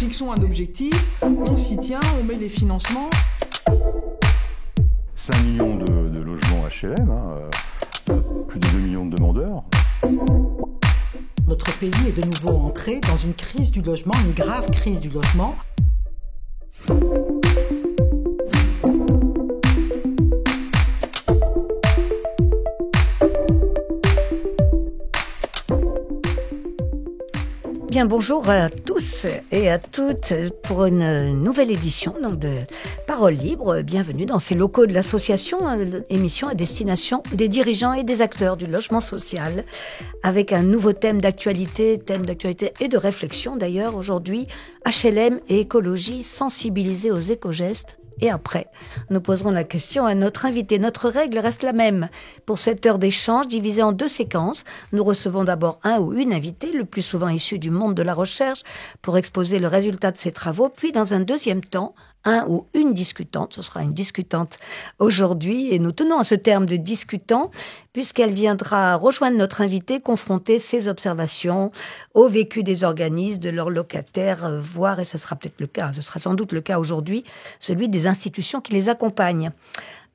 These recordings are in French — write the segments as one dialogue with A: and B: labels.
A: fixons un objectif, on s'y tient, on met les financements.
B: 5 millions de logements HLM, plus de 2 millions de demandeurs.
C: Notre pays est de nouveau entré dans une crise du logement, une grave crise du logement.
D: Bien, bonjour à tous et à toutes pour une nouvelle édition donc de Parole Libre. Bienvenue dans ces locaux de l'association, émission à destination des dirigeants et des acteurs du logement social, avec un nouveau thème d'actualité et de réflexion d'ailleurs aujourd'hui, HLM et écologie sensibilisés aux éco-gestes. Et après, nous poserons la question à notre invité. Notre règle reste la même. Pour cette heure d'échange divisée en 2 séquences, nous recevons d'abord un ou une invitée, le plus souvent issu du monde de la recherche, pour exposer le résultat de ses travaux. Puis, dans un deuxième temps, un ou une discutante, ce sera une discutante aujourd'hui, et nous tenons à ce terme de discutant, puisqu'elle viendra rejoindre notre invité, confronter ses observations au vécu des organismes, de leurs locataires, voire, et ce sera peut-être le cas, ce sera sans doute le cas aujourd'hui, celui des institutions qui les accompagnent.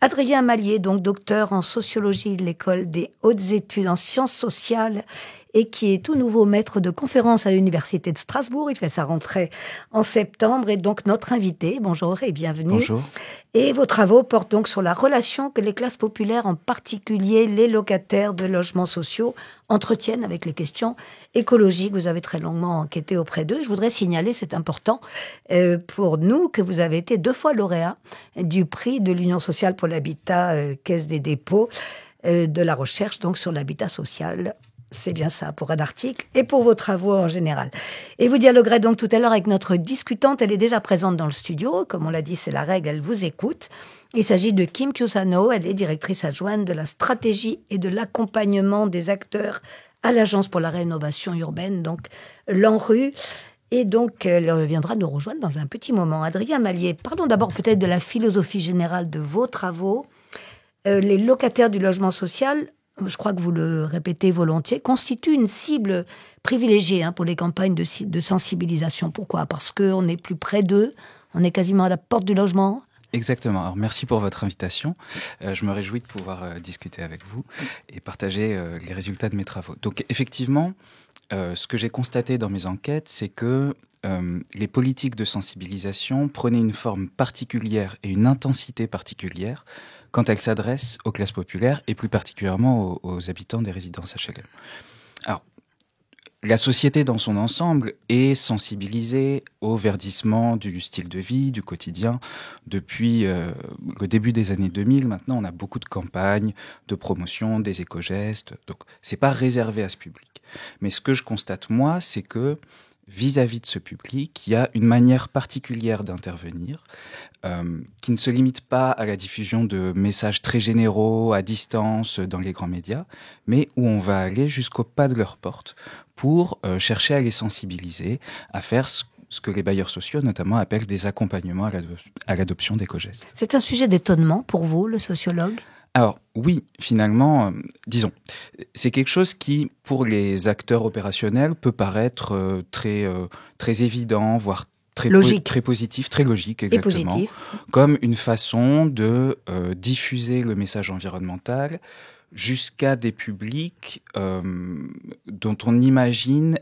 D: Adrien Mallier, donc docteur en sociologie de l'école des hautes études en sciences sociales et qui est tout nouveau maître de conférences à l'université de Strasbourg. Il fait sa rentrée en septembre et donc notre invité. Bonjour et bienvenue.
E: Bonjour.
D: Et vos travaux portent donc sur la relation que les classes populaires, en particulier les locataires de logements sociaux, entretiennent avec les questions écologiques. Vous avez très longuement enquêté auprès d'eux. Je voudrais signaler, c'est important pour nous, que vous avez été 2 fois lauréat du prix de l'Union sociale pour l'habitat, Caisse des dépôts, de la recherche donc sur l'habitat social. C'est bien ça, pour un article et pour vos travaux en général. Et vous dialoguerez donc tout à l'heure avec notre discutante. Elle est déjà présente dans le studio. Comme on l'a dit, c'est la règle, elle vous écoute. Il s'agit de Kim Kyusano. Elle est directrice adjointe de la stratégie et de l'accompagnement des acteurs à l'Agence pour la rénovation urbaine, donc l'ANRU. Et donc, elle viendra nous rejoindre dans un petit moment. Adrien Mallier, parlons d'abord peut-être de la philosophie générale de vos travaux. Les locataires du logement social, je crois que vous le répétez volontiers, constitue une cible privilégiée pour les campagnes de sensibilisation. Pourquoi ? Parce qu'on est plus près d'eux, on est quasiment à la porte du logement.
E: Exactement. Alors, merci pour votre invitation. Je me réjouis de pouvoir discuter avec vous et partager les résultats de mes travaux. Donc, effectivement, ce que j'ai constaté dans mes enquêtes, c'est que les politiques de sensibilisation prenaient une forme particulière et une intensité particulière quand elles s'adressent aux classes populaires et plus particulièrement aux habitants des résidences HLM. Alors, la société dans son ensemble est sensibilisée au verdissement du style de vie, du quotidien. Depuis le début des années 2000, maintenant, on a beaucoup de campagnes de promotion des éco-gestes. Donc, c'est pas réservé à ce public. Mais ce que je constate, moi, c'est que vis-à-vis de ce public, il y a une manière particulière d'intervenir qui ne se limite pas à la diffusion de messages très généraux, à distance, dans les grands médias, mais où on va aller jusqu'au pas de leur porte pour chercher à les sensibiliser, à faire ce que les bailleurs sociaux, notamment, appellent des accompagnements à l'adoption d'éco-gestes.
D: C'est un sujet d'étonnement pour vous, le sociologue ?
E: Alors oui, finalement, disons, c'est quelque chose qui, pour les acteurs opérationnels, peut paraître très évident, voire très positif, très logique, exactement,
D: et positif.
E: Comme une façon de diffuser le message environnemental jusqu'à des publics dont on imagine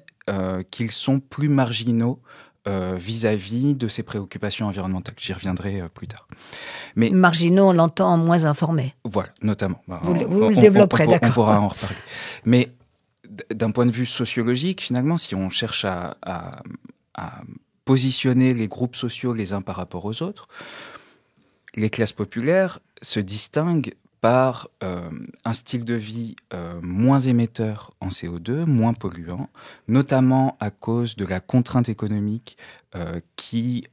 E: qu'ils sont plus marginaux vis-à-vis de ces préoccupations environnementales. J'y reviendrai plus tard. Mais
D: marginaux, on l'entend moins informés.
E: Voilà, notamment.
D: Vous le développerez, d'accord.
E: On pourra en reparler. Mais d'un point de vue sociologique, finalement, si on cherche à positionner les groupes sociaux les uns par rapport aux autres, les classes populaires se distinguent par un style de vie moins émetteur en CO2, moins polluant, notamment à cause de la contrainte économique qui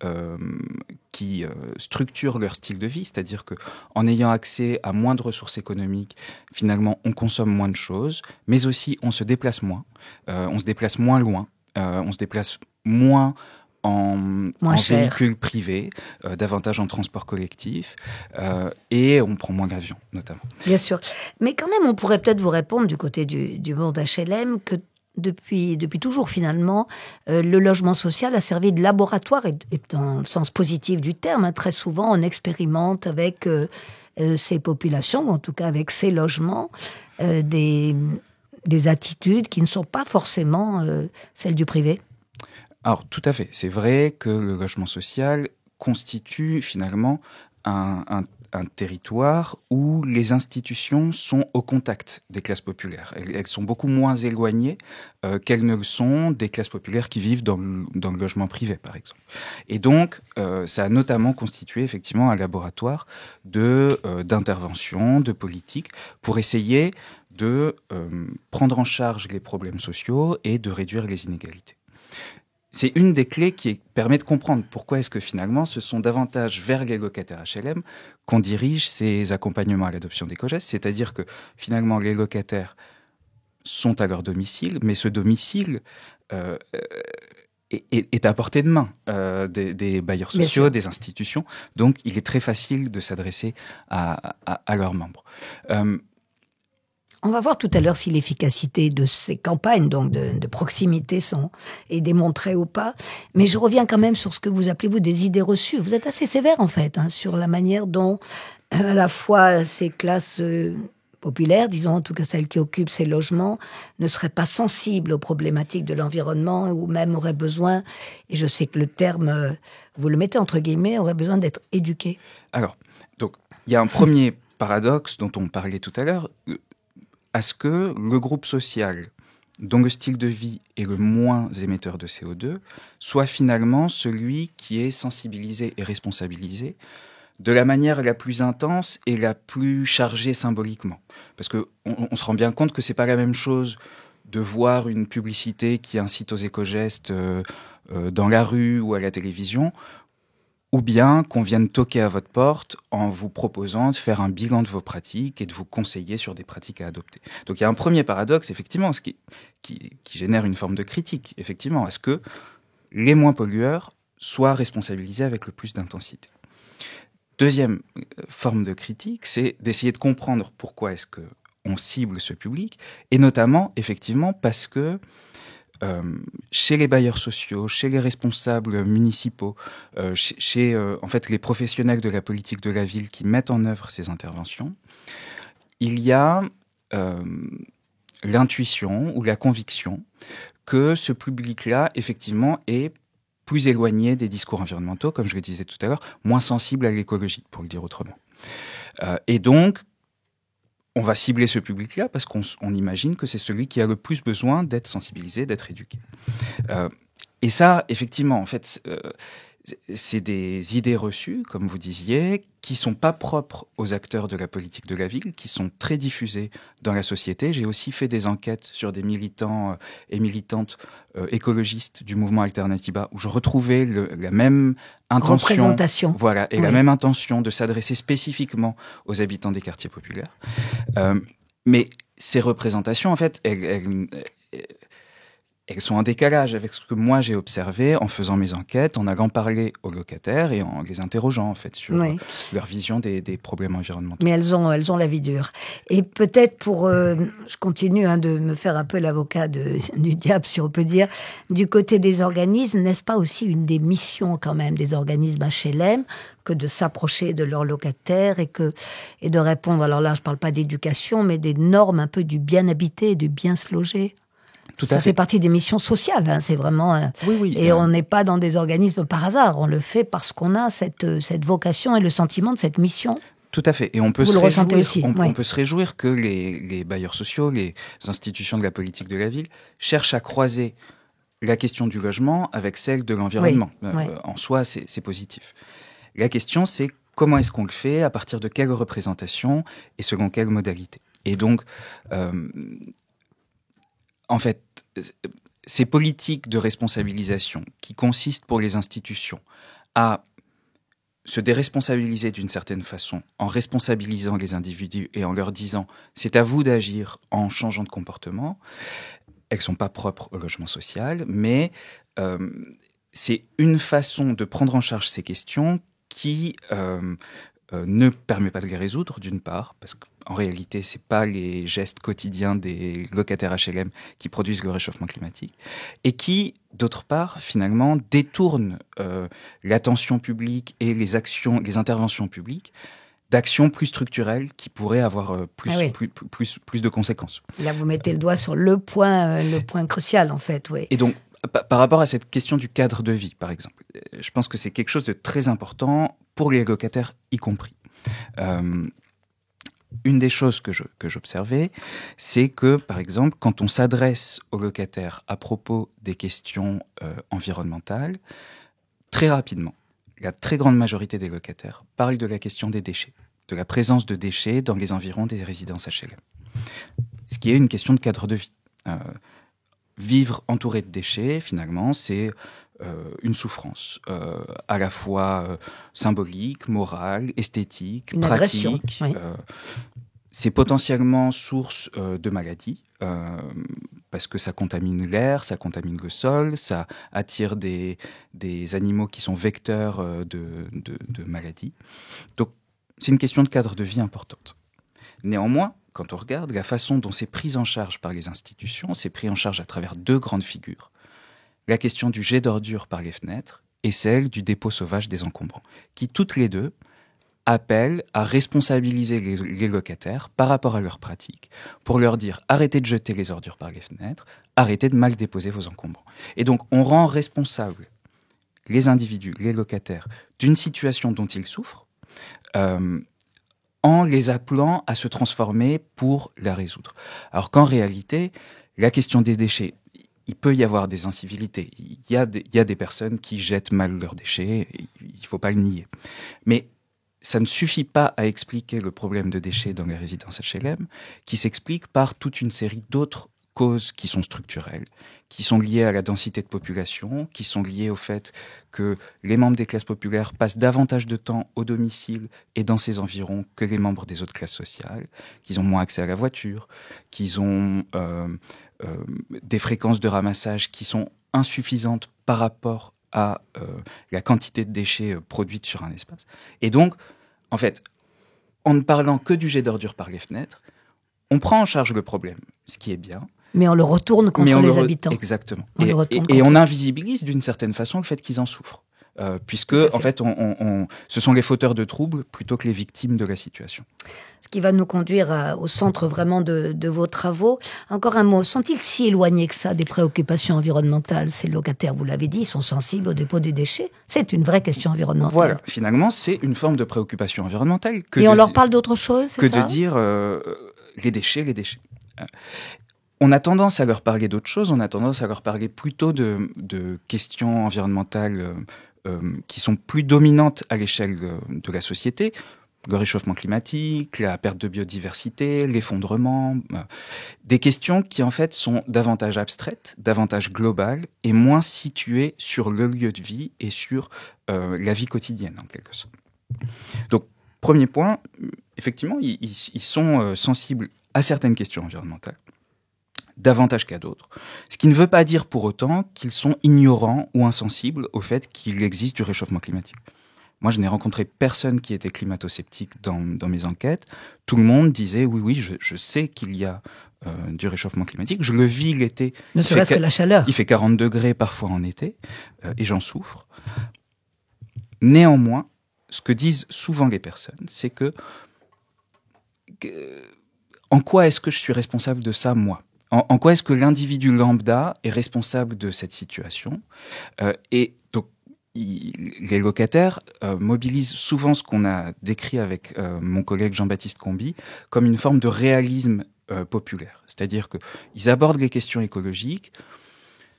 E: structure leur style de vie, c'est-à-dire que en ayant accès à moins de ressources économiques, finalement, on consomme moins de choses, mais aussi on se déplace moins, on se déplace moins loin, on se déplace moins en véhicule privé, davantage en transport collectif, et on prend moins l'avion, notamment.
D: Bien sûr. Mais quand même, on pourrait peut-être vous répondre du côté du monde HLM que depuis toujours finalement, le logement social a servi de laboratoire, et dans le sens positif du terme. Très souvent, on expérimente avec ces populations, ou en tout cas avec ces logements, des attitudes qui ne sont pas forcément celles du privé.
E: Alors, tout à fait. C'est vrai que le logement social constitue finalement un territoire où les institutions sont au contact des classes populaires. Elles sont beaucoup moins éloignées qu'elles ne le sont des classes populaires qui vivent dans le logement privé, par exemple. Et donc, ça a notamment constitué effectivement un laboratoire d'intervention, de politique, pour essayer de prendre en charge les problèmes sociaux et de réduire les inégalités. C'est une des clés qui permet de comprendre pourquoi est-ce que finalement ce sont davantage vers les locataires HLM qu'on dirige ces accompagnements à l'adoption d'éco-gestes, c'est-à-dire que finalement les locataires sont à leur domicile, mais ce domicile est à portée de main des bailleurs sociaux, des institutions, donc il est très facile de s'adresser à leurs membres.
D: On va voir tout à l'heure si l'efficacité de ces campagnes, donc de proximité, est démontrée ou pas. Mais je reviens quand même sur ce que vous appelez, vous, des idées reçues. Vous êtes assez sévère, en fait, sur la manière dont, à la fois, ces classes populaires, disons, en tout cas celles qui occupent ces logements, ne seraient pas sensibles aux problématiques de l'environnement, ou même auraient besoin, et je sais que le terme, vous le mettez entre guillemets, auraient besoin d'être éduqués.
E: Alors, donc, il y a un premier paradoxe dont on parlait tout à l'heure, à ce que le groupe social dont le style de vie est le moins émetteur de CO2 soit finalement celui qui est sensibilisé et responsabilisé de la manière la plus intense et la plus chargée symboliquement. Parce qu'on se rend bien compte que c'est pas la même chose de voir une publicité qui incite aux éco-gestes dans la rue ou à la télévision, ou bien qu'on vienne toquer à votre porte en vous proposant de faire un bilan de vos pratiques et de vous conseiller sur des pratiques à adopter. Donc il y a un premier paradoxe, effectivement, ce qui génère une forme de critique, effectivement, à ce que les moins pollueurs soient responsabilisés avec le plus d'intensité. Deuxième forme de critique, c'est d'essayer de comprendre pourquoi est-ce qu'on cible ce public, et notamment, effectivement, parce que chez les bailleurs sociaux, chez les responsables municipaux, chez en fait les professionnels de la politique de la ville qui mettent en œuvre ces interventions, il y a l'intuition ou la conviction que ce public-là, effectivement, est plus éloigné des discours environnementaux, comme je le disais tout à l'heure, moins sensible à l'écologie, pour le dire autrement. Et donc, on va cibler ce public-là parce qu'on imagine que c'est celui qui a le plus besoin d'être sensibilisé, d'être éduqué. Et ça, effectivement, en fait, c'est des idées reçues, comme vous disiez, qui sont pas propres aux acteurs de la politique de la ville, qui sont très diffusées dans la société. J'ai aussi fait des enquêtes sur des militants et militantes écologistes du mouvement Alternatiba, où je retrouvais la même intention,
D: représentation.
E: Voilà, et la même intention de s'adresser spécifiquement aux habitants des quartiers populaires. Mais ces représentations, en fait, elles sont en décalage avec ce que moi j'ai observé en faisant mes enquêtes, en allant parler aux locataires et en les interrogeant en fait sur leur vision des problèmes environnementaux.
D: Mais elles ont la vie dure. Et peut-être je continue de me faire un peu l'avocat du diable, si on peut dire, du côté des organismes, n'est-ce pas aussi une des missions quand même des organismes HLM que de s'approcher de leurs locataires et de répondre, alors là je parle pas d'éducation, mais des normes un peu du bien habiter, du bien se loger? Ça fait partie des missions sociales, c'est vraiment... Et on n'est pas dans des organismes par hasard, on le fait parce qu'on a cette vocation et le sentiment de cette mission.
E: Tout à fait. Et on peut on peut se réjouir que les bailleurs sociaux, les institutions de la politique de la ville cherchent à croiser la question du logement avec celle de l'environnement. En soi, c'est positif. La question, c'est comment est-ce qu'on le fait, à partir de quelle représentation et selon quelle modalité. Et donc... en fait, ces politiques de responsabilisation qui consistent pour les institutions à se déresponsabiliser d'une certaine façon en responsabilisant les individus et en leur disant « c'est à vous d'agir en changeant de comportement », elles ne sont pas propres au logement social, mais c'est une façon de prendre en charge ces questions qui ne permet pas de les résoudre, d'une part, parce qu'en réalité, c'est pas les gestes quotidiens des locataires HLM qui produisent le réchauffement climatique, et qui, d'autre part, finalement, détourne l'attention publique et les interventions publiques d'actions plus structurelles qui pourraient avoir plus de conséquences.
D: Là, vous mettez le doigt sur le point crucial, en fait, oui.
E: Et donc, par rapport à cette question du cadre de vie, par exemple, je pense que c'est quelque chose de très important pour les locataires y compris. Une des choses que j'observais, c'est que, par exemple, quand on s'adresse aux locataires à propos des questions environnementales, très rapidement, la très grande majorité des locataires parlent de la question des déchets, de la présence de déchets dans les environs des résidences HLM. Ce qui est une question de cadre de vie. Vivre entouré de déchets, finalement, c'est une souffrance, à la fois symbolique, morale, esthétique,
D: une
E: pratique.
D: Agression, oui.
E: C'est potentiellement source de maladies, parce que ça contamine l'air, ça contamine le sol, ça attire des animaux qui sont vecteurs de maladies. Donc, c'est une question de cadre de vie importante. Néanmoins, quand on regarde la façon dont c'est pris en charge par les institutions, c'est pris en charge à travers deux grandes figures. La question du jet d'ordures par les fenêtres et celle du dépôt sauvage des encombrants, qui toutes les deux appellent à responsabiliser les locataires par rapport à leurs pratiques, pour leur dire arrêtez de jeter les ordures par les fenêtres, arrêtez de mal déposer vos encombrants. Et donc on rend responsables les individus, les locataires, d'une situation dont ils souffrent, en les appelant à se transformer pour la résoudre. Alors qu'en réalité, la question des déchets, il peut y avoir des incivilités. Il y a des personnes qui jettent mal leurs déchets, il ne faut pas le nier. Mais ça ne suffit pas à expliquer le problème de déchets dans les résidences HLM, qui s'explique par toute une série d'autres causes qui sont structurelles, qui sont liées à la densité de population, qui sont liées au fait que les membres des classes populaires passent davantage de temps au domicile et dans ses environs que les membres des autres classes sociales, qu'ils ont moins accès à la voiture, qu'ils ont des fréquences de ramassage qui sont insuffisantes par rapport à la quantité de déchets produites sur un espace. Et donc, en fait, en ne parlant que du jet d'ordures par les fenêtres, on prend en charge le problème, ce qui est bien.
D: Mais on le retourne contre les habitants.
E: Exactement. Et on invisibilise d'une certaine façon le fait qu'ils en souffrent. Puisque, en fait, ce sont les fauteurs de troubles plutôt que les victimes de la situation.
D: Ce qui va nous conduire au centre vraiment de vos travaux. Encore un mot, sont-ils si éloignés que ça des préoccupations environnementales? Ces locataires, vous l'avez dit, ils sont sensibles au dépôt des déchets. C'est une vraie question environnementale.
E: Voilà, finalement, c'est une forme de préoccupation environnementale.
D: Et on leur parle d'autre chose, c'est ça?
E: Que de dire les déchets. On a tendance à leur parler d'autre chose, on a tendance à leur parler plutôt de questions environnementales qui sont plus dominantes à l'échelle de la société. Le réchauffement climatique, la perte de biodiversité, l'effondrement. Des questions qui, en fait, sont davantage abstraites, davantage globales et moins situées sur le lieu de vie et sur la vie quotidienne, en quelque sorte. Donc, premier point, effectivement, ils sont sensibles à certaines questions environnementales, davantage qu'à d'autres. Ce qui ne veut pas dire pour autant qu'ils sont ignorants ou insensibles au fait qu'il existe du réchauffement climatique. Moi, je n'ai rencontré personne qui était climato-sceptique dans mes enquêtes. Tout le monde disait oui, je sais qu'il y a du réchauffement climatique. Je le vis l'été.
D: Ne serait-ce que la chaleur.
E: Il fait 40 degrés parfois en été et j'en souffre. Néanmoins, ce que disent souvent les personnes, c'est que en quoi est-ce que je suis responsable de ça, moi ? En quoi est-ce que l'individu lambda est responsable de cette situation ? Et donc, les locataires mobilisent souvent ce qu'on a décrit avec mon collègue Jean-Baptiste Combi comme une forme de réalisme populaire. C'est-à-dire qu'ils abordent les questions écologiques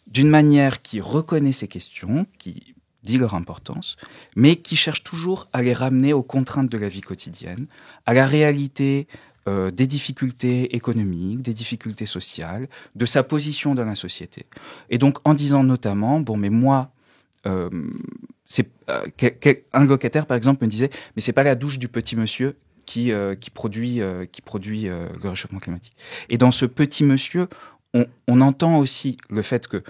E: d'une manière qui reconnaît ces questions, qui dit leur importance, mais qui cherche toujours à les ramener aux contraintes de la vie quotidienne, à la réalité des difficultés économiques, des difficultés sociales, de sa position dans la société. Et donc, en disant notamment, mais moi, un locataire, par exemple, me disait, mais c'est pas la douche du petit monsieur qui produit le réchauffement climatique. Et dans ce petit monsieur, on entend aussi le fait que,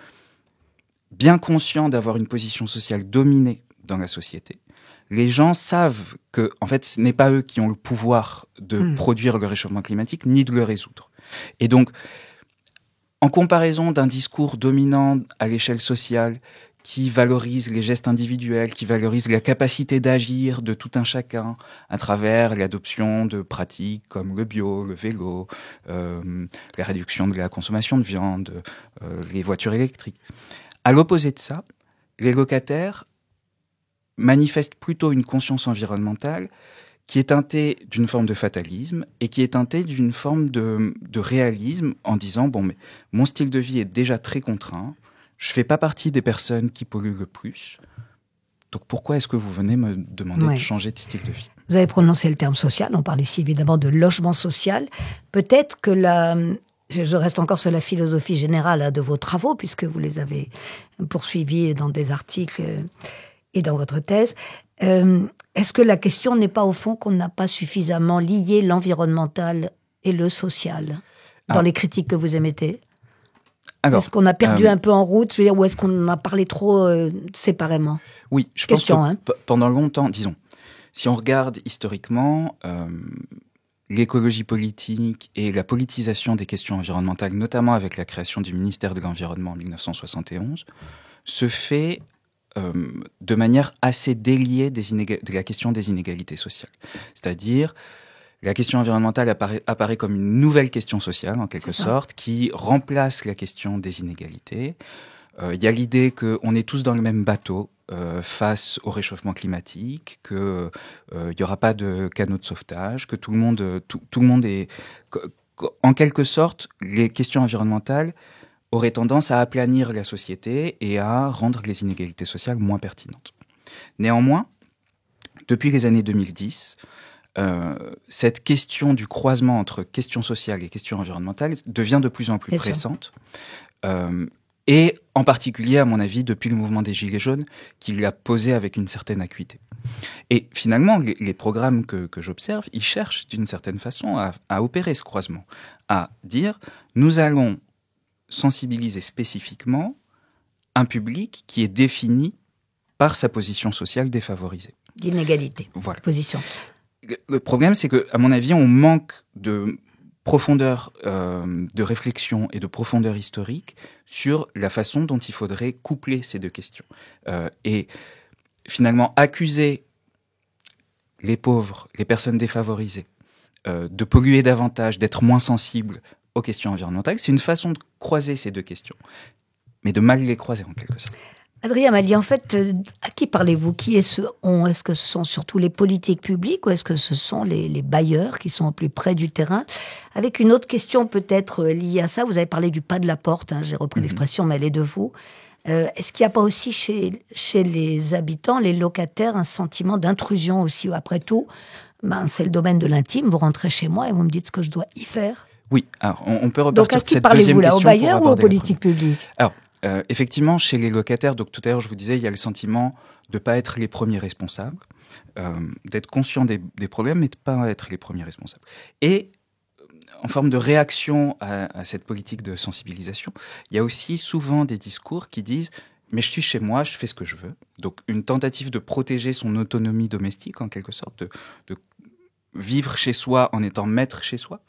E: bien conscient d'avoir une position sociale dominée dans la société, les gens savent que, en fait, ce n'est pas eux qui ont le pouvoir de produire le réchauffement climatique, ni de le résoudre. Et donc, en comparaison d'un discours dominant à l'échelle sociale, qui valorise les gestes individuels, qui valorise la capacité d'agir de tout un chacun à travers l'adoption de pratiques comme le bio, le vélo, la réduction de la consommation de viande, les voitures électriques. À l'opposé de ça, les locataires manifestent plutôt une conscience environnementale qui est teintée d'une forme de fatalisme et qui est teintée d'une forme de réalisme en disant « bon, mais mon style de vie est déjà très contraint, je ne fais pas partie des personnes qui polluent le plus. Donc pourquoi est-ce que vous venez me demander de changer de style de vie ?»
D: Vous avez prononcé le terme social, on parle ici évidemment de logement social. Peut-être que je reste encore sur la philosophie générale de vos travaux, puisque vous les avez poursuivis dans des articles et dans votre thèse. Est-ce que la question n'est pas au fond qu'on n'a pas suffisamment lié l'environnemental et le social dans les critiques que vous émettez ? Est-ce qu'on a perdu un peu en route, je veux dire, ou est-ce qu'on a parlé trop séparément ?
E: Oui, je pense que pendant longtemps, disons, si on regarde historiquement, l'écologie politique et la politisation des questions environnementales, notamment avec la création du ministère de l'Environnement en 1971, se fait de manière assez déliée de la question des inégalités sociales. C'est-à-dire, la question environnementale apparaît comme une nouvelle question sociale, en quelque sorte, qui remplace la question des inégalités. Il y a l'idée qu'on est tous dans le même bateau face au réchauffement climatique, qu'il n'y aura pas de canot de sauvetage, que tout le monde est... En quelque sorte, les questions environnementales auraient tendance à aplanir la société et à rendre les inégalités sociales moins pertinentes. Néanmoins, depuis les années 2010... cette question du croisement entre questions sociales et questions environnementales devient de plus en plus pressante. Et en particulier, à mon avis, depuis le mouvement des Gilets jaunes, qui l'a posé avec une certaine acuité. Et finalement, les programmes que j'observe, ils cherchent d'une certaine façon à opérer ce croisement, à dire, nous allons sensibiliser spécifiquement un public qui est défini par sa position sociale défavorisée.
D: D'inégalité,
E: voilà.
D: Position.
E: Le problème, c'est que, à mon avis, on manque de profondeur de réflexion et de profondeur historique sur la façon dont il faudrait coupler ces deux questions. Et finalement, accuser les pauvres, les personnes défavorisées, de polluer davantage, d'être moins sensibles aux questions environnementales, c'est une façon de croiser ces deux questions, mais de mal les croiser en quelque sorte.
D: Adrien Mallier, en fait, à qui parlez-vous ? Qui est ce « on » ? Est-ce que ce sont surtout les politiques publiques ou est-ce que ce sont les bailleurs qui sont au plus près du terrain ? Avec une autre question peut-être liée à ça, vous avez parlé du pas de la porte, j'ai repris l'expression, mais elle est de vous. Est-ce qu'il n'y a pas aussi chez les habitants, les locataires, un sentiment d'intrusion aussi ? Après tout, c'est le domaine de l'intime, vous rentrez chez moi et vous me dites ce que je dois y faire.
E: Oui, alors on peut repartir de cette
D: deuxième question. Donc à qui parlez-vous là ? Aux bailleurs ou aux politiques publiques ?
E: Alors, effectivement, chez les locataires, donc tout à l'heure je vous disais, il y a le sentiment de ne pas être les premiers responsables, d'être conscient des problèmes, mais de ne pas être les premiers responsables. Et en forme de réaction à cette politique de sensibilisation, il y a aussi souvent des discours qui disent « mais je suis chez moi, je fais ce que je veux ». Donc une tentative de protéger son autonomie domestique, en quelque sorte, de vivre chez soi en étant maître chez soi,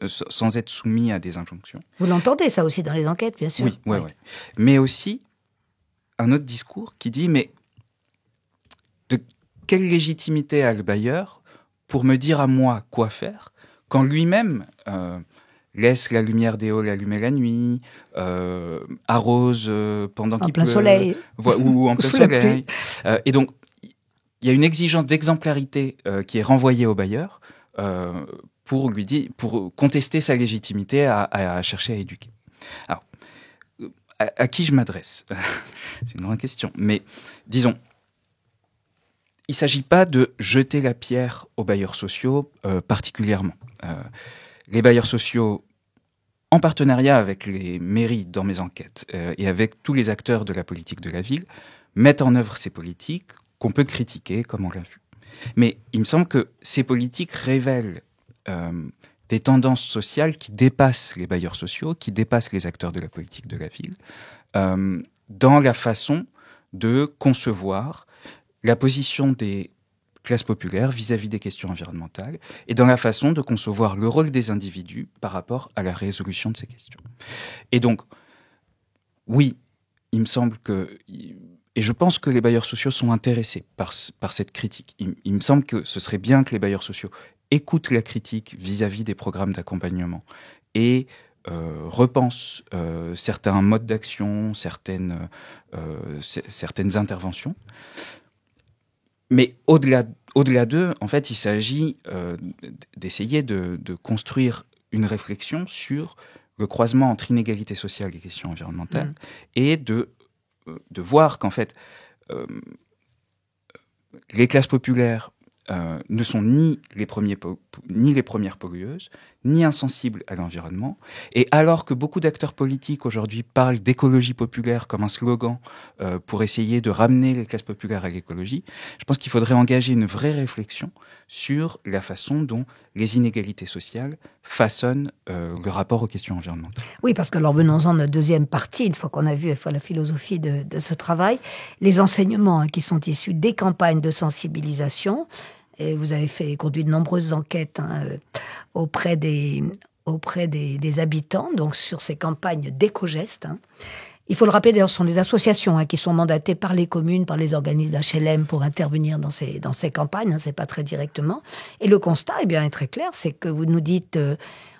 E: sans être soumis à des injonctions.
D: Vous l'entendez ça aussi dans les enquêtes, bien sûr.
E: Oui. Mais aussi un autre discours qui dit mais de quelle légitimité a le bailleur pour me dire à moi quoi faire quand lui-même laisse la lumière des halls allumée la nuit, arrose pendant qu'il pleut,
D: soleil.
E: Ou en plein soleil. Et donc il y a une exigence d'exemplarité qui est renvoyée au bailleur pour contester sa légitimité à chercher à éduquer. Alors, à qui je m'adresse ? C'est une grande question. Mais disons, il ne s'agit pas de jeter la pierre aux bailleurs sociaux particulièrement. Les bailleurs sociaux, en partenariat avec les mairies dans mes enquêtes et avec tous les acteurs de la politique de la ville, mettent en œuvre ces politiques qu'on peut critiquer, comme on l'a vu. Mais il me semble que ces politiques révèlent des tendances sociales qui dépassent les bailleurs sociaux, qui dépassent les acteurs de la politique de la ville, dans la façon de concevoir la position des classes populaires vis-à-vis des questions environnementales et dans la façon de concevoir le rôle des individus par rapport à la résolution de ces questions. Et donc, oui, il me semble que... Et je pense que les bailleurs sociaux sont intéressés par cette critique. Il me semble que ce serait bien que les bailleurs sociaux écoutent la critique vis-à-vis des programmes d'accompagnement et repensent certains modes d'action, certaines interventions. Mais au-delà d'eux, en fait, il s'agit d'essayer de construire une réflexion sur le croisement entre inégalité sociale et questions environnementales et de voir qu'en fait, les classes populaires ne sont ni les premières pollueuses, ni insensibles à l'environnement. Et alors que beaucoup d'acteurs politiques aujourd'hui parlent d'écologie populaire comme un slogan pour essayer de ramener les classes populaires à l'écologie, je pense qu'il faudrait engager une vraie réflexion sur la façon dont les inégalités sociales façonnent le rapport aux questions environnementales.
D: Oui, parce que alors venons-en à notre deuxième partie, une fois qu'on a vu la philosophie de ce travail, les enseignements qui sont issus des campagnes de sensibilisation. Et vous avez conduit de nombreuses enquêtes auprès des habitants, donc sur ces campagnes d'éco-gestes. Il faut le rappeler, d'ailleurs, ce sont des associations qui sont mandatées par les communes, par les organismes HLM pour intervenir dans ces campagnes. C'est pas très directement. Et le constat est très clair, c'est que vous nous dites,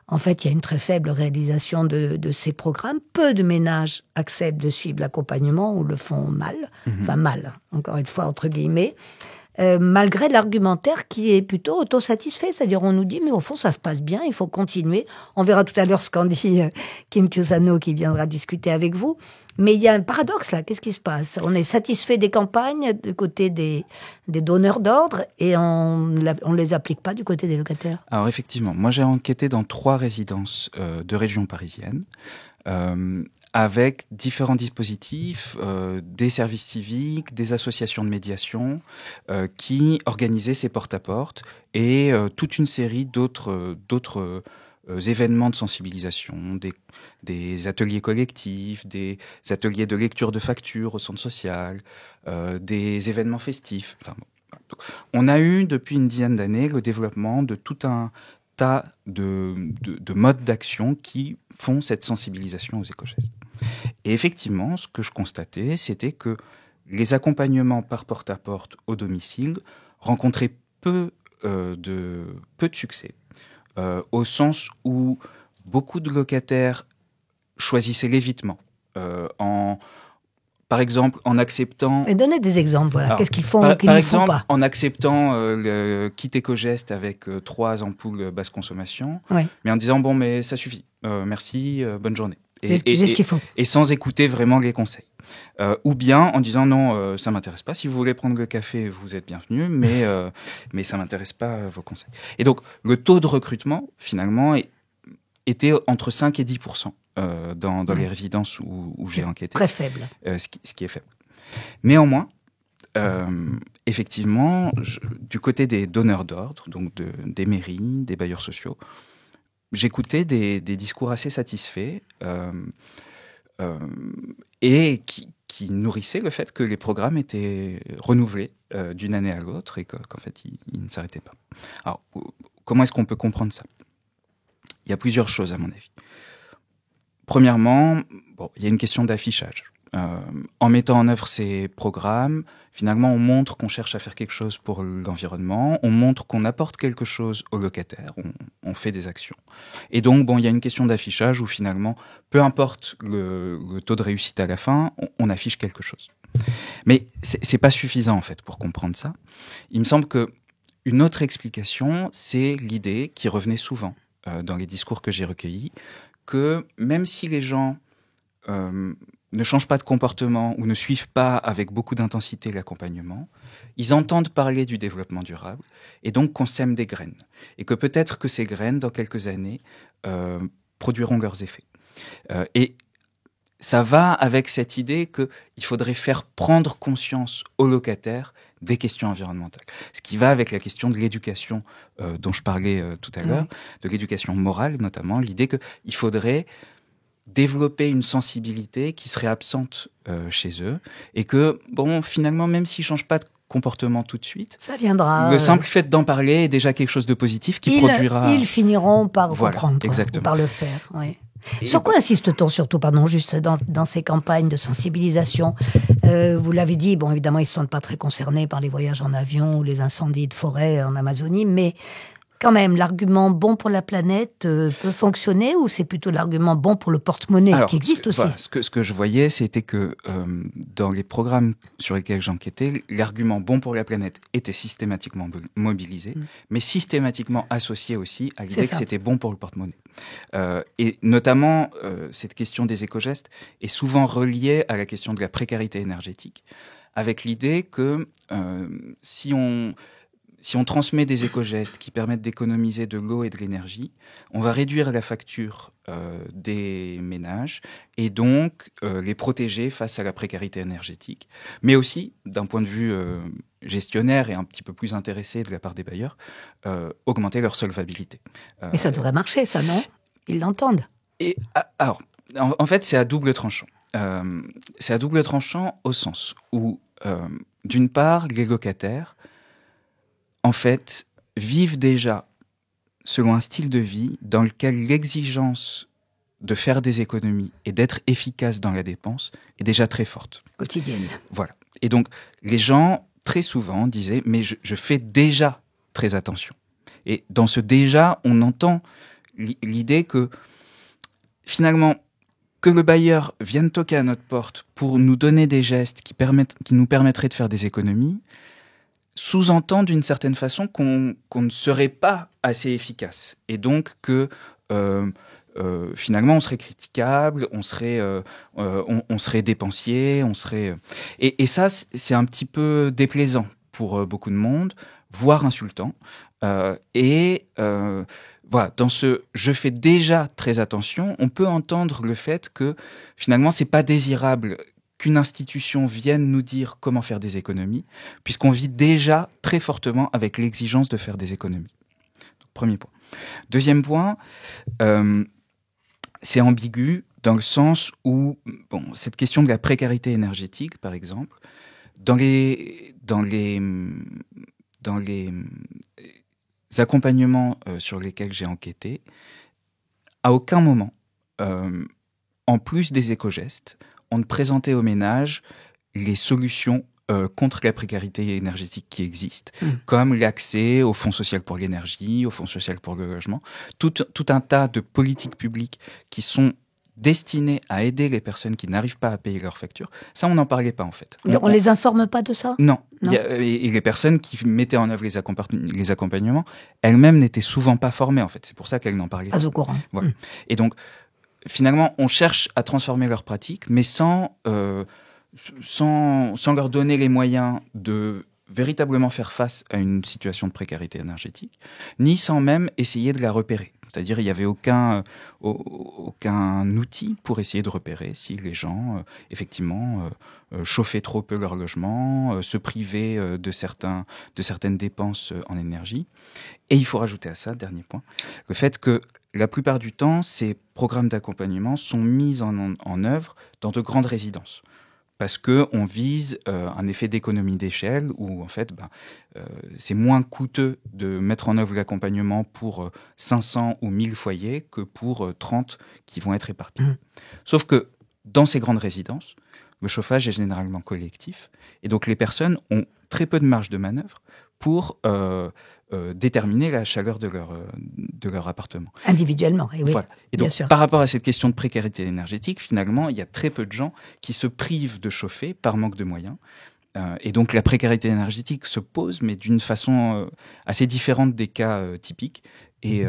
D: en fait, il y a une très faible réalisation de ces programmes. Peu de ménages acceptent de suivre l'accompagnement ou le font mal. Enfin, mal, encore une fois, entre guillemets. Malgré l'argumentaire qui est plutôt autosatisfait. C'est-à-dire, on nous dit, mais au fond, ça se passe bien, il faut continuer. On verra tout à l'heure ce qu'en dit Kim Chiusano, qui viendra discuter avec vous. Mais il y a un paradoxe, là. Qu'est-ce qui se passe? On est satisfait des campagnes du côté des donneurs d'ordre et on ne les applique pas du côté des locataires.
E: Alors, effectivement, moi, j'ai enquêté dans 3 résidences de région parisienne. Avec différents dispositifs, des services civiques, des associations de médiation qui organisaient ces porte-à-porte et toute une série d'autres événements de sensibilisation, des ateliers collectifs, des ateliers de lecture de factures au centre social, des événements festifs. Enfin, on a eu depuis une dizaine d'années le développement de tout un tas de modes d'action qui font cette sensibilisation aux éco-gestes. Et effectivement, ce que je constatais, c'était que les accompagnements par porte-à-porte au domicile rencontraient peu de succès, au sens où beaucoup de locataires choisissaient l'évitement, par exemple, en acceptant...
D: Et donnez des exemples, voilà. Qu'est-ce qu'ils font, qu'ils
E: par
D: ne
E: exemple,
D: font pas.
E: En acceptant le kit éco-geste avec 3 ampoules basse consommation, mais en disant, bon, mais ça suffit, merci, bonne journée.
D: J'ai ce qu'il faut.
E: Et sans écouter vraiment les conseils. Ou bien en disant, non, ça m'intéresse pas, si vous voulez prendre le café, vous êtes bienvenus, mais ça m'intéresse pas vos conseils. Et donc, le taux de recrutement, finalement, était entre 5 et 10%. Dans les résidences où j'ai enquêté.
D: Très faible.
E: Ce qui est faible. Néanmoins, effectivement, du côté des donneurs d'ordre, donc des mairies, des bailleurs sociaux, j'écoutais des discours assez satisfaits et qui nourrissaient le fait que les programmes étaient renouvelés d'une année à l'autre et qu'en fait, ils ne s'arrêtaient pas. Alors, comment est-ce qu'on peut comprendre ça? Il y a plusieurs choses, à mon avis. Premièrement, il y a une question d'affichage. En mettant en œuvre ces programmes, finalement, on montre qu'on cherche à faire quelque chose pour l'environnement, on montre qu'on apporte quelque chose aux locataires, on fait des actions. Et donc, il y a une question d'affichage où finalement, peu importe le taux de réussite à la fin, on affiche quelque chose. Mais c'est pas suffisant, en fait, pour comprendre ça. Il me semble qu'une autre explication, c'est l'idée qui revenait souvent dans les discours que j'ai recueillis, que même si les gens ne changent pas de comportement ou ne suivent pas avec beaucoup d'intensité l'accompagnement, ils entendent parler du développement durable et donc qu'on sème des graines. Et que peut-être que ces graines, dans quelques années, produiront leurs effets. Et ça va avec cette idée qu'il faudrait faire prendre conscience aux locataires des questions environnementales. Ce qui va avec la question de l'éducation dont je parlais tout à l'heure, de l'éducation morale notamment, l'idée qu'il faudrait développer une sensibilité qui serait absente chez eux et que, finalement, même s'ils ne changent pas de comportement tout de suite.
D: Ça viendra.
E: Le simple fait d'en parler est déjà quelque chose de positif qui produira...
D: Ils finiront par comprendre,
E: exactement.
D: par le faire. Oui. Sur quoi insiste-t-on surtout, juste dans ces campagnes de sensibilisation? Vous l'avez dit, bon, évidemment, ils ne se sentent pas très concernés par les voyages en avion ou les incendies de forêt en Amazonie, mais quand même, l'argument bon pour la planète peut fonctionner, ou c'est plutôt l'argument bon pour le porte-monnaie qui existe aussi?
E: Voilà, ce que je voyais, c'était que dans les programmes sur lesquels j'enquêtais, l'argument bon pour la planète était systématiquement mobilisé, mais systématiquement associé aussi à l'idée que c'était bon pour le porte-monnaie. Et notamment, cette question des éco-gestes est souvent reliée à la question de la précarité énergétique, avec l'idée que si on transmet des éco-gestes qui permettent d'économiser de l'eau et de l'énergie, on va réduire la facture des ménages et donc les protéger face à la précarité énergétique. Mais aussi, d'un point de vue gestionnaire et un petit peu plus intéressé de la part des bailleurs, augmenter leur solvabilité.
D: Mais ça devrait marcher, ça, non? Ils l'entendent.
E: Et, alors, en fait, c'est à double tranchant. C'est à double tranchant au sens où, d'une part, les locataires en fait, vivent déjà selon un style de vie dans lequel l'exigence de faire des économies et d'être efficace dans la dépense est déjà très forte.
D: Quotidienne.
E: Voilà. Et donc, les gens, très souvent, disaient « mais je fais déjà très attention ». Et dans ce « déjà », on entend l'idée que, finalement, que le bailleur vienne toquer à notre porte pour nous donner des gestes qui nous permettraient de faire des économies, sous-entend d'une certaine façon qu'on ne serait pas assez efficace. Et donc que finalement on serait critiquable, on serait dépensier, on serait... Et ça, c'est un petit peu déplaisant pour beaucoup de monde, voire insultant. Voilà, dans ce « je fais déjà très attention », on peut entendre le fait que finalement c'est pas désirable qu'une institution vienne nous dire comment faire des économies, puisqu'on vit déjà très fortement avec l'exigence de faire des économies. Donc, premier point. Deuxième point, c'est ambigu dans le sens où, cette question de la précarité énergétique, par exemple, dans les accompagnements sur lesquels j'ai enquêté, à aucun moment, en plus des éco-gestes, on ne présentait aux ménages les solutions contre la précarité énergétique qui existent, comme l'accès au Fonds social pour l'énergie, au Fonds social pour le logement, tout un tas de politiques publiques qui sont destinées à aider les personnes qui n'arrivent pas à payer leurs factures. Ça, on n'en parlait pas en fait.
D: On les informe pas de ça?
E: Non. Et les personnes qui mettaient en œuvre les accompagnements, elles-mêmes n'étaient souvent pas formées en fait. C'est pour ça qu'elles n'en parlaient pas.
D: Pas au courant.
E: Voilà. Et donc, finalement, on cherche à transformer leurs pratiques, mais sans leur donner les moyens de véritablement faire face à une situation de précarité énergétique, ni sans même essayer de la repérer. C'est-à-dire, il n'y avait aucun outil pour essayer de repérer si les gens, effectivement, chauffaient trop peu leur logement, se privaient de certaines dépenses en énergie. Et il faut rajouter à ça, dernier point, le fait que la plupart du temps, ces programmes d'accompagnement sont mis en œuvre dans de grandes résidences. Parce qu'on vise un effet d'économie d'échelle où, en fait, c'est moins coûteux de mettre en œuvre l'accompagnement pour 500 ou 1000 foyers que pour 30 qui vont être éparpillés. Sauf que dans ces grandes résidences, le chauffage est généralement collectif. Et donc, les personnes ont très peu de marge de manœuvre pour déterminer la chaleur de leur appartement.
D: Individuellement, oui.
E: Voilà. Et donc, par rapport à cette question de précarité énergétique, finalement, il y a très peu de gens qui se privent de chauffer par manque de moyens. Et donc, la précarité énergétique se pose, mais d'une façon assez différente des cas typiques. Et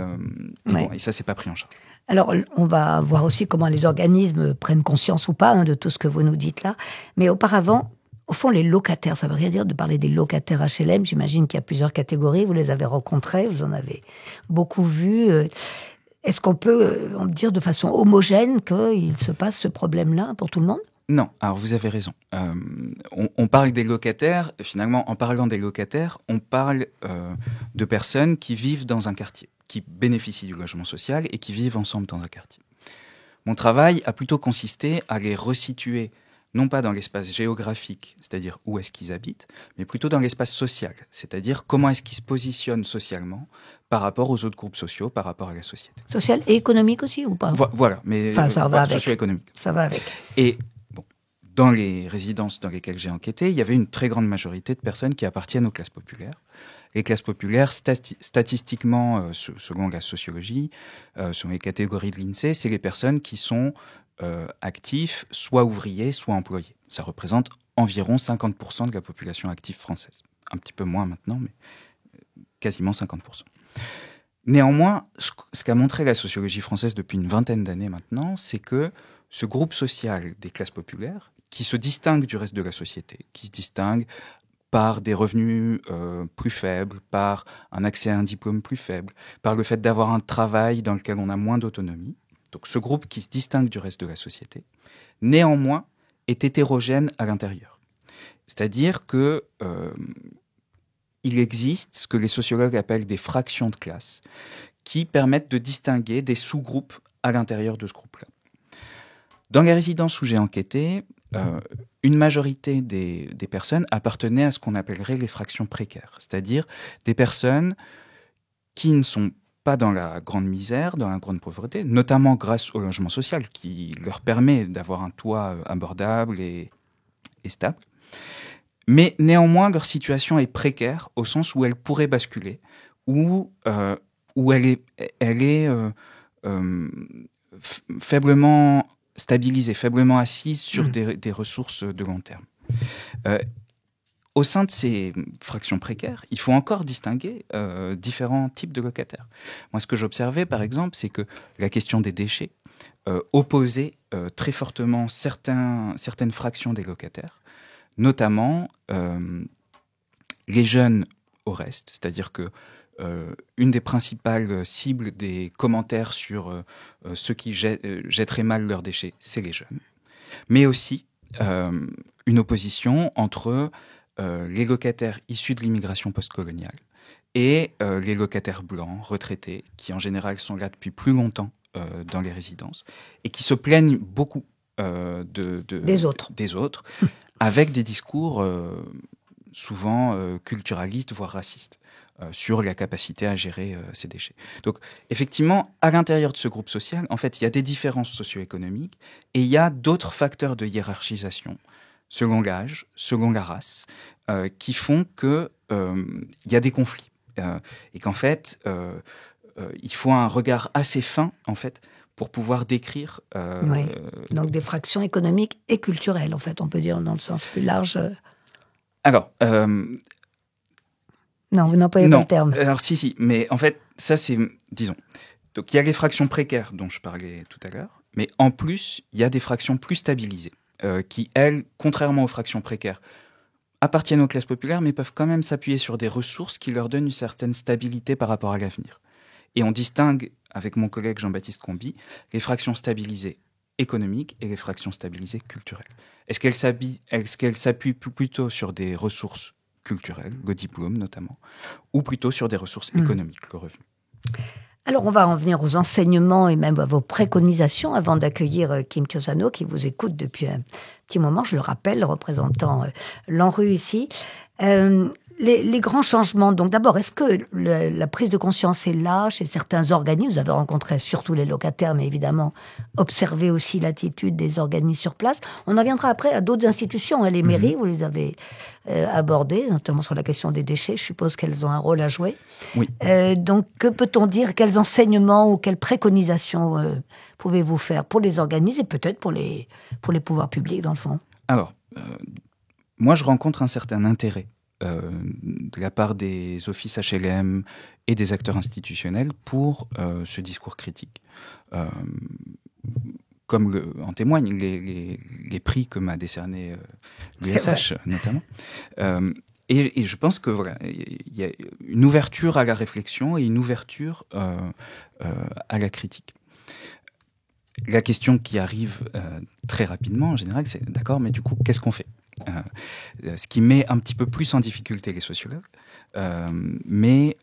E: ça, c'est pas pris en charge.
D: Alors, on va voir aussi comment les organismes prennent conscience ou pas de tout ce que vous nous dites là. Mais auparavant, au fond, les locataires, ça ne veut rien dire de parler des locataires HLM. J'imagine qu'il y a plusieurs catégories. Vous les avez rencontrés, vous en avez beaucoup vus. Est-ce qu'on peut dire de façon homogène qu'il se passe ce problème-là pour tout le monde ?
E: Non, alors vous avez raison. On parle des locataires, finalement, en parlant des locataires, on parle de personnes qui vivent dans un quartier, qui bénéficient du logement social et qui vivent ensemble dans un quartier. Mon travail a plutôt consisté à les resituer non pas dans l'espace géographique, c'est-à-dire où est-ce qu'ils habitent, mais plutôt dans l'espace social, c'est-à-dire comment est-ce qu'ils se positionnent socialement par rapport aux autres groupes sociaux, par rapport à la société.
D: Social et économique aussi, ou pas?
E: Voilà, mais
D: Enfin, ça va avec.
E: socio-économique.
D: Ça va avec.
E: Et bon, dans les résidences dans lesquelles j'ai enquêté, il y avait une très grande majorité de personnes qui appartiennent aux classes populaires. Les classes populaires, statistiquement, selon la sociologie, selon les catégories de l'INSEE, c'est les personnes qui sont actifs, soit ouvriers, soit employés. Ça représente environ 50% de la population active française. Un petit peu moins maintenant, mais quasiment 50%. Néanmoins, ce qu'a montré la sociologie française depuis une vingtaine d'années maintenant, c'est que ce groupe social des classes populaires, qui se distingue du reste de la société, qui se distingue par des revenus plus faibles, par un accès à un diplôme plus faible, par le fait d'avoir un travail dans lequel on a moins d'autonomie, donc ce groupe qui se distingue du reste de la société, néanmoins est hétérogène à l'intérieur. C'est-à-dire que il existe ce que les sociologues appellent des fractions de classe, qui permettent de distinguer des sous-groupes à l'intérieur de ce groupe-là. Dans les résidences où j'ai enquêté, une majorité des personnes appartenaient à ce qu'on appellerait les fractions précaires, c'est-à-dire des personnes qui ne sont pas dans la grande misère, dans la grande pauvreté, notamment grâce au logement social qui leur permet d'avoir un toit abordable et stable. Mais néanmoins, leur situation est précaire au sens où elle pourrait basculer, où elle est faiblement stabilisée, faiblement assise sur des ressources de long terme. Au sein de ces fractions précaires, il faut encore distinguer différents types de locataires. Moi, ce que j'observais, par exemple, c'est que la question des déchets opposait très fortement certaines fractions des locataires, notamment les jeunes au reste. C'est-à-dire que une des principales cibles des commentaires sur ceux qui jetteraient mal leurs déchets, c'est les jeunes. Mais aussi une opposition entre les locataires issus de l'immigration postcoloniale et les locataires blancs, retraités, qui en général sont là depuis plus longtemps dans les résidences et qui se plaignent beaucoup des autres avec des discours souvent culturalistes, voire racistes, sur la capacité à gérer ces déchets. Donc, effectivement, à l'intérieur de ce groupe social, en fait, il y a des différences socio-économiques et il y a d'autres facteurs de hiérarchisation, selon l'âge, selon la race, qui font qu'il y a des conflits. Et qu'en fait, il faut un regard assez fin, en fait, pour pouvoir décrire...
D: Oui. Donc des fractions économiques et culturelles, en fait, on peut dire dans le sens plus large.
E: Alors...
D: non, vous n'employez pas le terme.
E: Alors si, mais en fait, ça c'est, disons... Donc il y a les fractions précaires dont je parlais tout à l'heure, mais en plus, il y a des fractions plus stabilisées, qui, elles, contrairement aux fractions précaires, appartiennent aux classes populaires, mais peuvent quand même s'appuyer sur des ressources qui leur donnent une certaine stabilité par rapport à l'avenir. Et on distingue, avec mon collègue Jean-Baptiste Combi, les fractions stabilisées économiques et les fractions stabilisées culturelles. Est-ce qu'elles s'appuient plutôt sur des ressources culturelles, le diplôme notamment, ou plutôt sur des ressources économiques, le revenu?
D: Alors, on va en venir aux enseignements et même à vos préconisations avant d'accueillir Kim Chiosano, qui vous écoute depuis un petit moment, je le rappelle, représentant l'ANRU ici. Les grands changements, donc d'abord, est-ce que la prise de conscience est là chez certains organismes? Vous avez rencontré surtout les locataires, mais évidemment, observé aussi l'attitude des organismes sur place. On en viendra après à d'autres institutions, les mairies, vous les avez abordées, notamment sur la question des déchets. Je suppose qu'elles ont un rôle à jouer.
E: Oui.
D: Donc, que peut-on dire? Quels enseignements ou quelles préconisations pouvez-vous faire pour les organismes et peut-être pour les pouvoirs publics, dans le fond?
E: Alors, moi, je rencontre un certain intérêt de la part des offices HLM et des acteurs institutionnels pour ce discours critique. Comme en témoignent les prix que m'a décerné l'USH, notamment. Et je pense que voilà, il y a une ouverture à la réflexion et une ouverture à la critique. La question qui arrive très rapidement, en général, c'est d'accord, mais du coup, qu'est-ce qu'on fait? Ce qui met un petit peu plus en difficulté les sociologues. Mais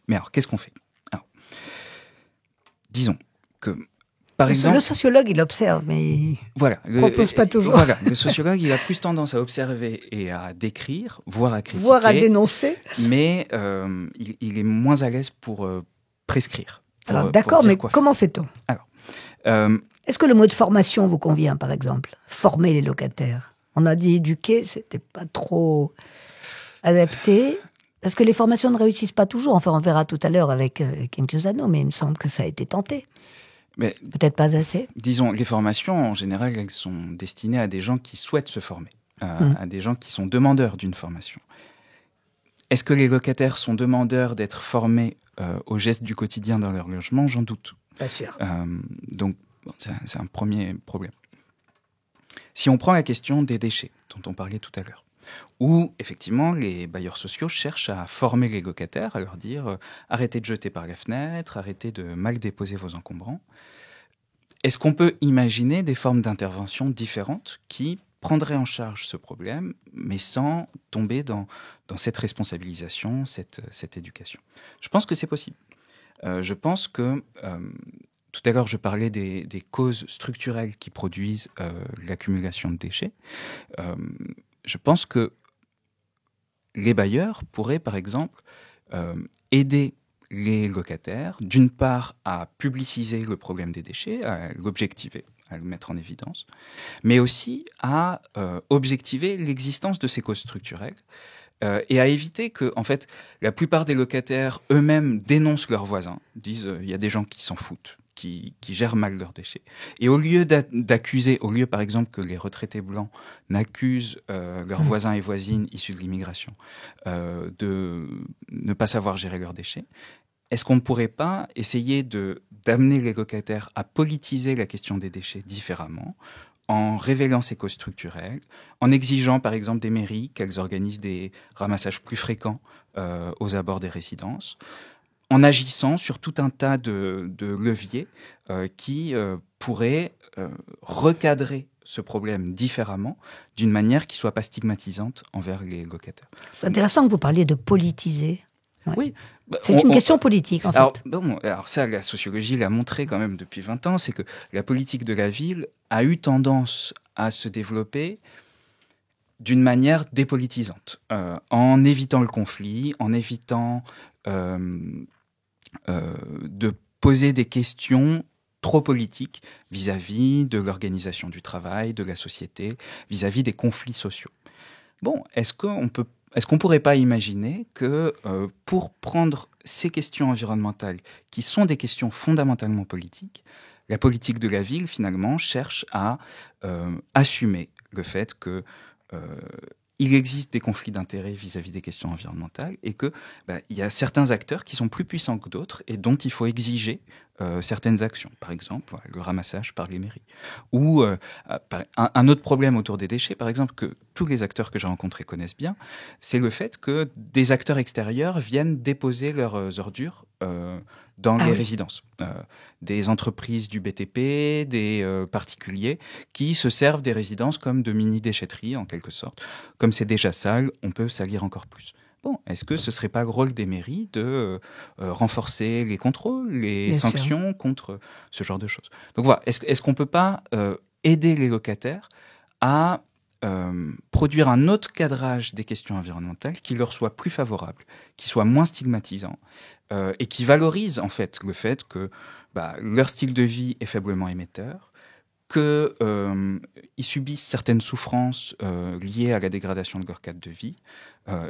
E: alors, qu'est-ce qu'on fait? Alors, disons que Par exemple,
D: le sociologue, il observe, mais il
E: voilà,
D: propose pas toujours.
E: Voilà, le sociologue, il a plus tendance à observer et à décrire, voire à critiquer,
D: voire à dénoncer.
E: mais il est moins à l'aise pour prescrire.
D: Alors d'accord, mais comment fait-on?
E: Alors,
D: est-ce que le mot de formation vous convient, par exemple? Former les locataires. On a dit éduquer, c'était pas trop adapté. Est-ce que les formations ne réussissent pas toujours? Enfin, on verra tout à l'heure avec Kim Chiusano, mais il me semble que ça a été tenté.
E: Mais,
D: peut-être pas assez.
E: Disons, les formations, en général, elles sont destinées à des gens qui souhaitent se former, à des gens qui sont demandeurs d'une formation. Est-ce que les locataires sont demandeurs d'être formés aux gestes du quotidien dans leur logement? J'en doute.
D: Pas sûr.
E: Donc, c'est un premier problème. Si on prend la question des déchets, dont on parlait tout à l'heure, où, effectivement, les bailleurs sociaux cherchent à former les locataires, à leur dire arrêtez de jeter par la fenêtre, arrêtez de mal déposer vos encombrants. Est-ce qu'on peut imaginer des formes d'intervention différentes qui prendraient en charge ce problème, mais sans tomber dans cette responsabilisation, cette éducation? Je pense que c'est possible. Je pense que tout à l'heure, je parlais des causes structurelles qui produisent l'accumulation de déchets. Je pense que les bailleurs pourraient, par exemple, aider les locataires, d'une part, à publiciser le problème des déchets, à l'objectiver, à le mettre en évidence, mais aussi à objectiver l'existence de ces causes structurelles et à éviter que, en fait, la plupart des locataires eux-mêmes dénoncent leurs voisins, disent il y a des gens qui s'en foutent, qui gèrent mal leurs déchets. Et au lieu d'accuser, au lieu par exemple que les retraités blancs n'accusent leurs voisins et voisines issus de l'immigration de ne pas savoir gérer leurs déchets, est-ce qu'on ne pourrait pas essayer d'amener les locataires à politiser la question des déchets différemment, en révélant ces causes structurelles, en exigeant par exemple des mairies qu'elles organisent des ramassages plus fréquents aux abords des résidences, en agissant sur tout un tas de leviers qui pourraient recadrer ce problème différemment, d'une manière qui ne soit pas stigmatisante envers les locataires.
D: C'est intéressant que vous parliez de politiser. Ouais.
E: Oui.
D: C'est une question politique, en fait.
E: Alors ça, la sociologie l'a montré quand même depuis 20 ans, c'est que la politique de la ville a eu tendance à se développer d'une manière dépolitisante, en évitant le conflit, en évitant de poser des questions trop politiques vis-à-vis de l'organisation du travail, de la société, vis-à-vis des conflits sociaux. Bon, est-ce qu'on ne pourrait pas imaginer que pour prendre ces questions environnementales, qui sont des questions fondamentalement politiques, la politique de la ville, finalement, cherche à assumer le fait que il existe des conflits d'intérêts vis-à-vis des questions environnementales et que y a certains acteurs qui sont plus puissants que d'autres et dont il faut exiger certaines actions. Par exemple, le ramassage par les mairies. Ou un autre problème autour des déchets, par exemple, que tous les acteurs que j'ai rencontrés connaissent bien, c'est le fait que des acteurs extérieurs viennent déposer leurs ordures dans les résidences. Des entreprises du BTP, des particuliers qui se servent des résidences comme de mini-déchetteries, en quelque sorte. Comme c'est déjà sale, on peut salir encore plus. Bon, est-ce que ce ne serait pas le rôle des mairies de renforcer les contrôles, les sanctions contre ce genre de choses? Donc voilà, est-ce qu'on ne peut pas aider les locataires à produire un autre cadrage des questions environnementales qui leur soit plus favorable, qui soit moins stigmatisant et qui valorise en fait le fait que leur style de vie est faiblement émetteur, qu'ils subissent certaines souffrances liées à la dégradation de leur cadre de vie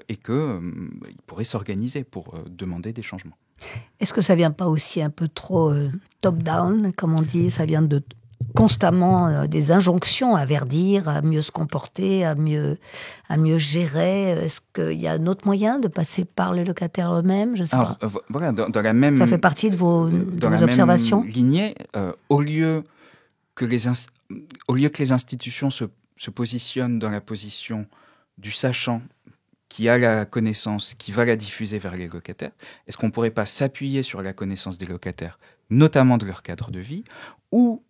E: et qu'ils pourraient s'organiser pour demander des changements.
D: Est-ce que ça ne vient pas aussi un peu trop top-down, comme on dit? Ça vient de constamment des injonctions à verdir, à mieux se comporter, à mieux gérer. Est-ce qu'il y a un autre moyen de passer par les locataires eux-mêmes? Je ne sais pas.
E: Voilà, dans la même...
D: Ça fait partie de vos observations?
E: Même lignée, au lieu que les institutions se positionnent dans la position du sachant qui a la connaissance, qui va la diffuser vers les locataires, est-ce qu'on ne pourrait pas s'appuyer sur la connaissance des locataires, notamment de leur cadre de vie, ou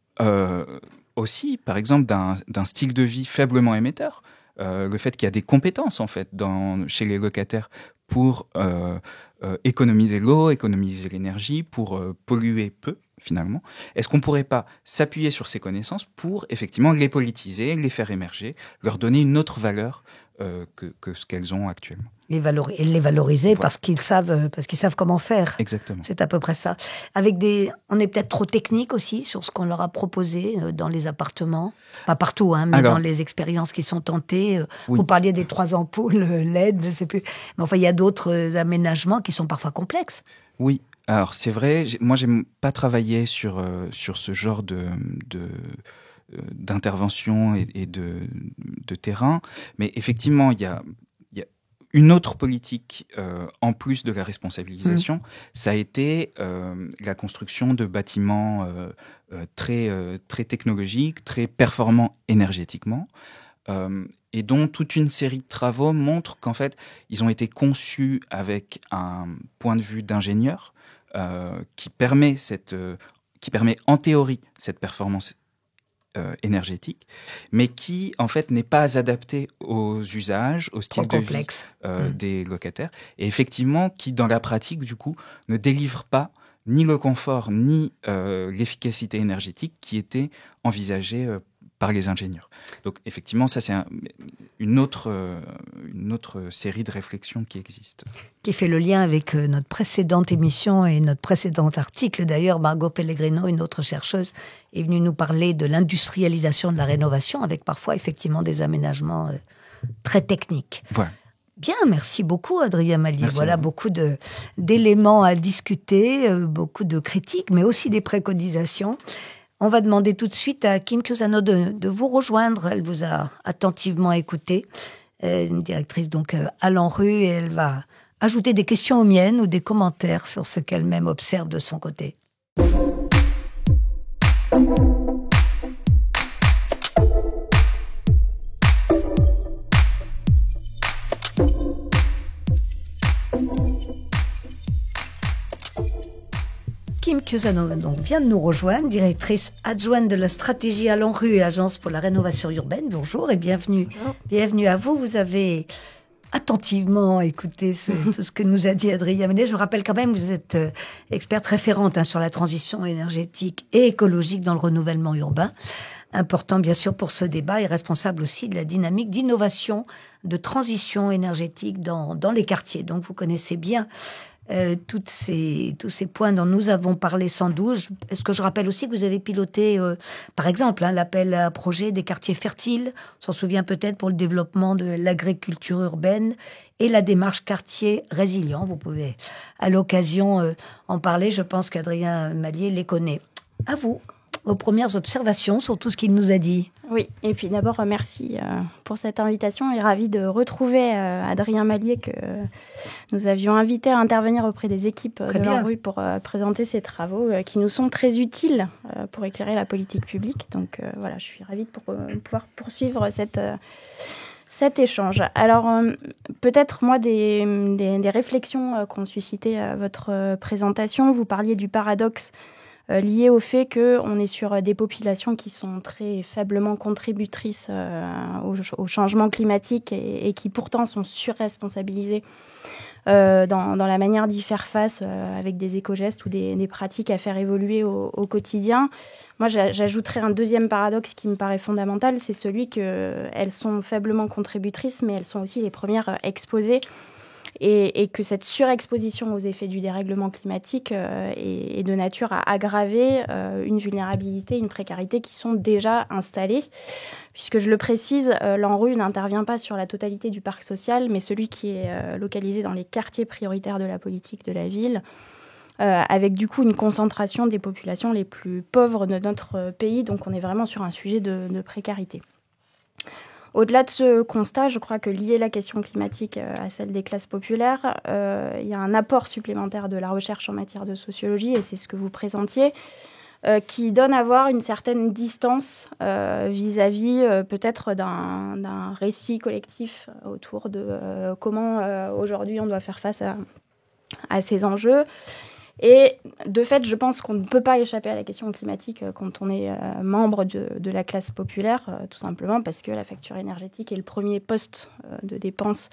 E: aussi, par exemple, d'un style de vie faiblement émetteur, le fait qu'il y a des compétences, en fait, chez les locataires pour économiser l'eau, économiser l'énergie, pour polluer peu, finalement. Est-ce qu'on ne pourrait pas s'appuyer sur ces connaissances pour, effectivement, les politiser, les faire émerger, leur donner une autre valeur que ce qu'elles ont actuellement?
D: Les valoriser
E: Voilà.
D: parce qu'ils savent comment faire.
E: Exactement.
D: C'est à peu près ça. On est peut-être trop technique aussi sur ce qu'on leur a proposé dans les appartements. Pas partout, mais dans les expériences qui sont tentées.
E: Oui.
D: Vous parliez des 3 ampoules LED, je ne sais plus. Mais enfin, il y a d'autres aménagements qui sont parfois complexes.
E: Oui. Alors, c'est vrai, moi, j'aime pas travailler sur ce genre d'intervention et de terrain. Mais effectivement, il y a une autre politique, en plus de la responsabilisation, ça a été la construction de bâtiments très technologiques, très performants énergétiquement, et dont toute une série de travaux montrent qu'en fait, ils ont été conçus avec un point de vue d'ingénieur qui permet en théorie cette performance énergétique, mais qui en fait n'est pas adapté aux usages, au style de vie des locataires, et effectivement qui dans la pratique du coup ne délivre pas ni le confort ni l'efficacité énergétique qui était envisagée par les ingénieurs. Donc effectivement, ça c'est une autre série de réflexions qui existe.
D: Qui fait le lien avec notre précédente émission et notre précédent article. D'ailleurs, Margot Pellegrino, une autre chercheuse, est venue nous parler de l'industrialisation de la rénovation avec parfois effectivement des aménagements très techniques.
E: Voilà.
D: Bien, merci beaucoup Adrien Mallier.
E: Merci
D: voilà beaucoup d'éléments à discuter, beaucoup de critiques, mais aussi des préconisations. On va demander tout de suite à Kim Chiusano de vous rejoindre. Elle vous a attentivement écouté. Une directrice donc à l'ANRU, et elle va ajouter des questions aux miennes ou des commentaires sur ce qu'elle-même observe de son côté. Kim Chiusano donc vient de nous rejoindre, directrice adjointe de la stratégie à l'ANRU, Agence pour la rénovation urbaine. Bonjour et bienvenue. Bonjour. Bienvenue à vous. Vous avez attentivement écouté tout ce que nous a dit Adrien Mallier. Je vous rappelle quand même, vous êtes experte référente sur la transition énergétique et écologique dans le renouvellement urbain. Important bien sûr pour ce débat et responsable aussi de la dynamique d'innovation, de transition énergétique dans les quartiers. Donc vous connaissez bien tous ces points dont nous avons parlé sans doute. Est-ce que je rappelle aussi que vous avez piloté, par exemple, l'appel à projet des quartiers fertiles, on s'en souvient peut-être, pour le développement de l'agriculture urbaine, et la démarche quartier résilient. Vous pouvez, à l'occasion, en parler. Je pense qu'Adrien Mallier les connaît. À vous, vos premières observations sur tout ce qu'il nous a dit.
F: Oui, et puis d'abord, merci pour cette invitation et ravi de retrouver Adrien Mallier que nous avions invité à intervenir auprès des équipes de l'ANRU pour présenter ces travaux qui nous sont très utiles pour éclairer la politique publique. Donc voilà, je suis ravie de pouvoir poursuivre cet échange. Alors, peut-être, moi, des réflexions qu'ont suscité votre présentation. Vous parliez du paradoxe lié au fait qu'on est sur des populations qui sont très faiblement contributrices au changement climatique et qui pourtant sont surresponsabilisées dans la manière d'y faire face avec des éco-gestes ou des pratiques à faire évoluer au quotidien. Moi, j'ajouterais un deuxième paradoxe qui me paraît fondamental, c'est celui qu'elles sont faiblement contributrices, mais elles sont aussi les premières exposées. Et que cette surexposition aux effets du dérèglement climatique est de nature à aggraver une vulnérabilité, une précarité qui sont déjà installées. Puisque, je le précise, l'ANRU n'intervient pas sur la totalité du parc social, mais celui qui est localisé dans les quartiers prioritaires de la politique de la ville, avec du coup une concentration des populations les plus pauvres de notre pays. Donc on est vraiment sur un sujet de précarité. Au-delà de ce constat, je crois que lier la question climatique à celle des classes populaires, il y a un apport supplémentaire de la recherche en matière de sociologie, et c'est ce que vous présentiez, qui donne à voir une certaine distance vis-à-vis peut-être d'un récit collectif autour de comment aujourd'hui on doit faire face à ces enjeux. Et de fait, je pense qu'on ne peut pas échapper à la question climatique quand on est membre de la classe populaire, tout simplement parce que la facture énergétique est le premier poste de dépense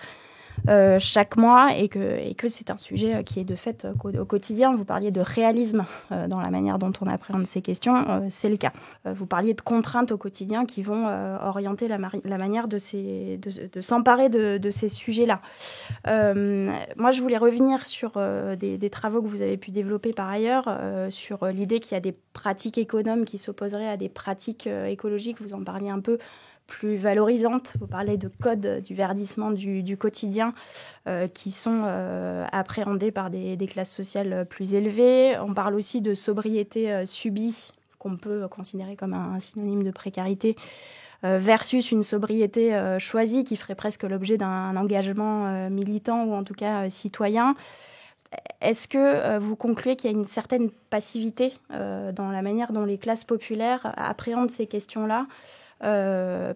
F: chaque mois et que c'est un sujet qui est de fait au quotidien. Vous parliez de réalisme dans la manière dont on appréhende ces questions, c'est le cas. Vous parliez de contraintes au quotidien qui vont orienter la manière de s'emparer de ces sujets-là. Moi, je voulais revenir sur des travaux que vous avez pu développer par ailleurs, sur l'idée qu'il y a des pratiques économes qui s'opposeraient à des pratiques écologiques. Vous en parliez un peu, plus valorisantes. Vous parlez de codes du verdissement du quotidien qui sont appréhendés par des classes sociales plus élevées. On parle aussi de sobriété subie, qu'on peut considérer comme un synonyme de précarité, versus une sobriété choisie qui ferait presque l'objet d'un engagement militant ou en tout cas citoyen. Est-ce que vous concluez qu'il y a une certaine passivité dans la manière dont les classes populaires appréhendent ces questions-là ?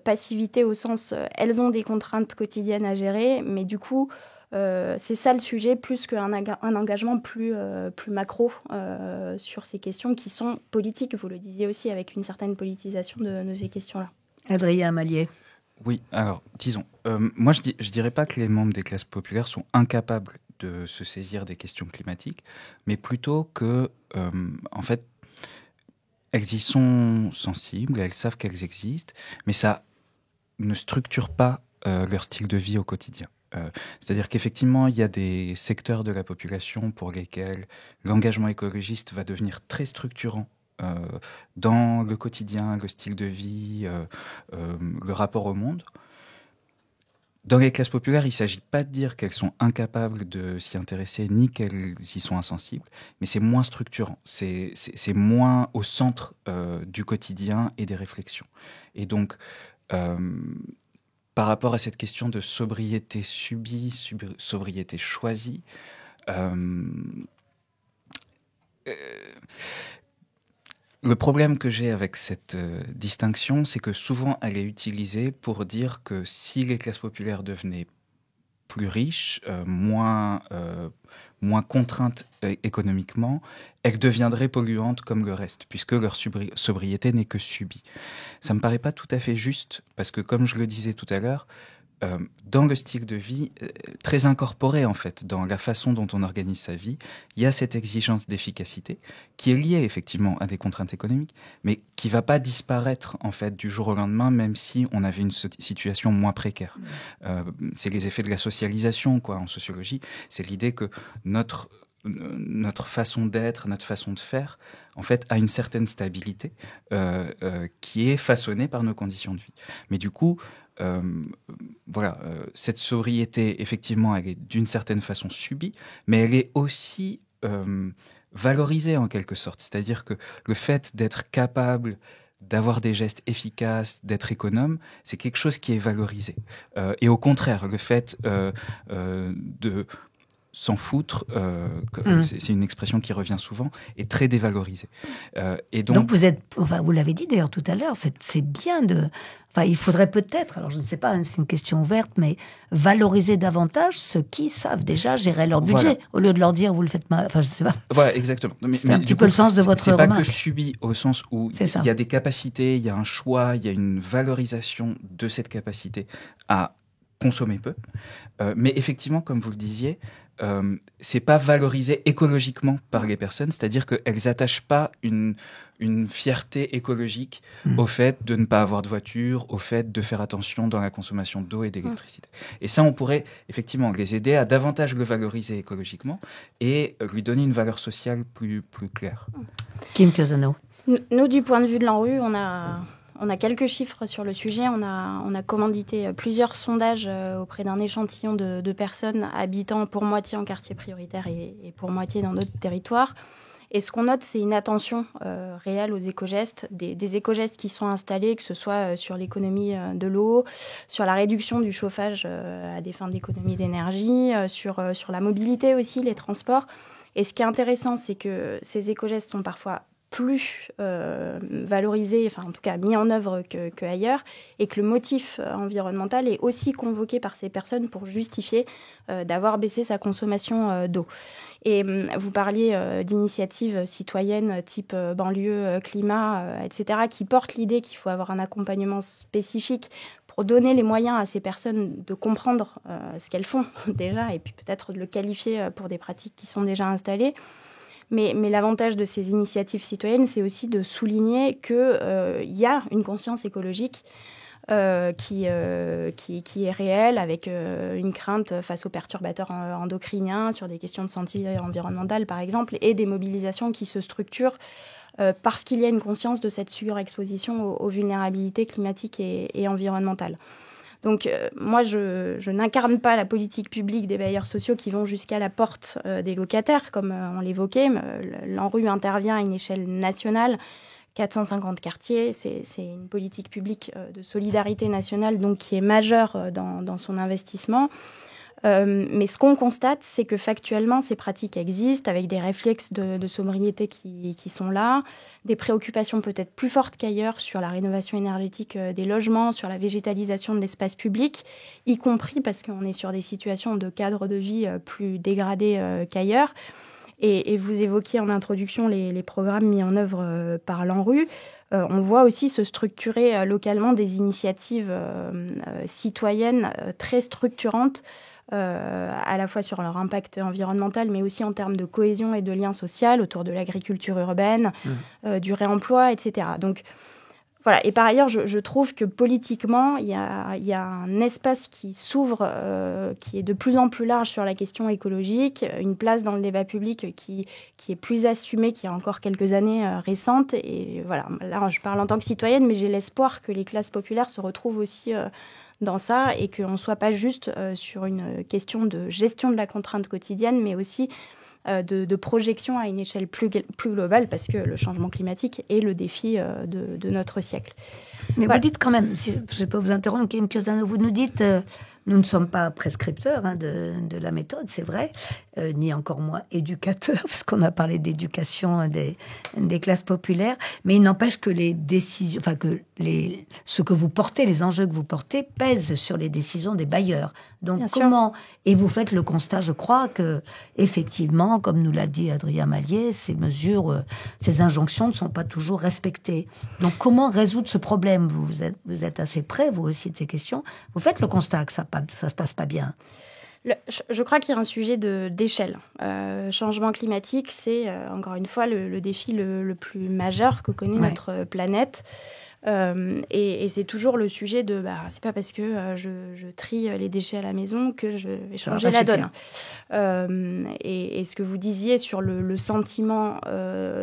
F: Passivité au sens, elles ont des contraintes quotidiennes à gérer, mais du coup, c'est ça le sujet, plus qu'un engagement plus macro sur ces questions qui sont politiques, vous le disiez aussi, avec une certaine politisation de ces questions-là.
D: Adrien Mallier.
E: Oui, alors, disons, moi je dirais pas que les membres des classes populaires sont incapables de se saisir des questions climatiques, mais plutôt que, en fait, elles y sont sensibles, elles savent qu'elles existent, mais ça ne structure pas leur style de vie au quotidien. C'est-à-dire qu'effectivement, il y a des secteurs de la population pour lesquels l'engagement écologiste va devenir très structurant dans le quotidien, le style de vie, le rapport au monde. Dans les classes populaires, il ne s'agit pas de dire qu'elles sont incapables de s'y intéresser, ni qu'elles y sont insensibles, mais c'est moins structurant, c'est moins au centre du quotidien et des réflexions. Et donc, par rapport à cette question de sobriété subie, sobriété choisie, le problème que j'ai avec cette distinction, c'est que souvent elle est utilisée pour dire que si les classes populaires devenaient plus riches, moins contraintes économiquement, elles deviendraient polluantes comme le reste, puisque leur sobriété n'est que subie. Ça me paraît pas tout à fait juste, parce que comme je le disais tout à l'heure, dans le style de vie, très incorporé en fait, dans la façon dont on organise sa vie, il y a cette exigence d'efficacité qui est liée effectivement à des contraintes économiques, mais qui va pas disparaître en fait du jour au lendemain, même si on avait une situation moins précaire. C'est les effets de la socialisation, quoi, en sociologie. C'est l'idée que notre façon d'être, notre façon de faire, en fait, a une certaine stabilité qui est façonnée par nos conditions de vie. Mais du coup, cette sobriété, effectivement, elle est d'une certaine façon subie, mais elle est aussi valorisée en quelque sorte. C'est-à-dire que le fait d'être capable d'avoir des gestes efficaces, d'être économe, c'est quelque chose qui est valorisé. Et au contraire, le fait de s'en foutre, c'est une expression qui revient souvent, est très dévalorisée. Et donc
D: vous l'avez dit d'ailleurs tout à l'heure, c'est bien de... Enfin, il faudrait peut-être, alors je ne sais pas, c'est une question ouverte, mais valoriser davantage ceux qui savent déjà gérer leur budget, voilà, au lieu de leur dire vous le faites mal. Enfin, je ne sais pas.
E: Voilà, exactement.
D: C'est un petit peu le sens de votre remarque.
E: C'est pas que subi au sens où il y a des capacités, il y a un choix, il y a une valorisation de cette capacité à consommer peu. Mais effectivement, comme vous le disiez, c'est pas valorisé écologiquement par les personnes, c'est-à-dire qu'elles attachent pas une fierté écologique au fait de ne pas avoir de voiture, au fait de faire attention dans la consommation d'eau et d'électricité. Et ça, on pourrait effectivement les aider à davantage le valoriser écologiquement et lui donner une valeur sociale plus claire.
D: Kim Cuosanno.
F: Nous, du point de vue de l'ANRU, on a quelques chiffres sur le sujet. On a commandité plusieurs sondages auprès d'un échantillon de personnes habitant pour moitié en quartier prioritaire et pour moitié dans d'autres territoires. Et ce qu'on note, c'est une attention réelle aux éco-gestes, des éco-gestes qui sont installés, que ce soit sur l'économie de l'eau, sur la réduction du chauffage à des fins d'économie d'énergie, sur la mobilité aussi, les transports. Et ce qui est intéressant, c'est que ces éco-gestes sont parfois plus valorisé, enfin en tout cas mis en œuvre qu'ailleurs, et que le motif environnemental est aussi convoqué par ces personnes pour justifier d'avoir baissé sa consommation d'eau. Et vous parliez d'initiatives citoyennes type banlieue, climat, etc., qui portent l'idée qu'il faut avoir un accompagnement spécifique donner les moyens à ces personnes de comprendre ce qu'elles font déjà, et puis peut-être de le qualifier pour des pratiques qui sont déjà installées. Mais l'avantage de ces initiatives citoyennes, c'est aussi de souligner qu'il y a une conscience écologique qui est réelle, avec une crainte face aux perturbateurs endocriniens sur des questions de santé environnementale, par exemple, et des mobilisations qui se structurent parce qu'il y a une conscience de cette surexposition aux vulnérabilités climatiques et environnementales. Donc moi, je n'incarne pas la politique publique des bailleurs sociaux qui vont jusqu'à la porte des locataires, comme on l'évoquait. L'ANRU intervient à une échelle nationale, 450 quartiers. C'est une politique publique de solidarité nationale, donc qui est majeure dans son investissement. Mais ce qu'on constate, c'est que factuellement, ces pratiques existent, avec des réflexes de sobriété qui sont là, des préoccupations peut-être plus fortes qu'ailleurs sur la rénovation énergétique des logements, sur la végétalisation de l'espace public, y compris parce qu'on est sur des situations de cadre de vie plus dégradés qu'ailleurs. Et vous évoquiez en introduction les programmes mis en œuvre par l'ANRU. On voit aussi se structurer localement des initiatives citoyennes très structurantes, à la fois sur leur impact environnemental, mais aussi en termes de cohésion et de lien social autour de l'agriculture urbaine, du réemploi, etc. Donc voilà. Et par ailleurs, je trouve que politiquement, il y a un espace qui s'ouvre, qui est de plus en plus large sur la question écologique, une place dans le débat public qui est plus assumée qu'il y a encore quelques années récentes. Et voilà, là, je parle en tant que citoyenne, mais j'ai l'espoir que les classes populaires se retrouvent aussi dans ça, et qu'on ne soit pas juste sur une question de gestion de la contrainte quotidienne, mais aussi de projection à une échelle plus globale, parce que le changement climatique est le défi de notre siècle.
D: Mais vous dites quand même, si je peux vous interrompre, Kim Piosano, vous nous dites, nous ne sommes pas prescripteurs de la méthode, c'est vrai, ni encore moins éducateurs, parce qu'on a parlé d'éducation des classes populaires, mais il n'empêche que les décisions, enfin que ce que vous portez, les enjeux que vous portez, pèsent sur les décisions des bailleurs. Donc
F: Bien
D: comment sûr. Et vous faites le constat, je crois, que effectivement, comme nous l'a dit Adrien Mallier, ces mesures, ces injonctions ne sont pas toujours respectées. Donc comment résoudre ce problème ? Vous êtes assez près, vous aussi, de ces questions. Vous faites le constat que ça se passe pas bien.
F: Je crois qu'il y a un sujet d'échelle. Changement climatique, c'est encore une fois le défi le plus majeur que connaît notre planète. Et c'est toujours le sujet de c'est pas parce que je trie les déchets à la maison que je vais changer la donne. Et ce que vous disiez sur le sentiment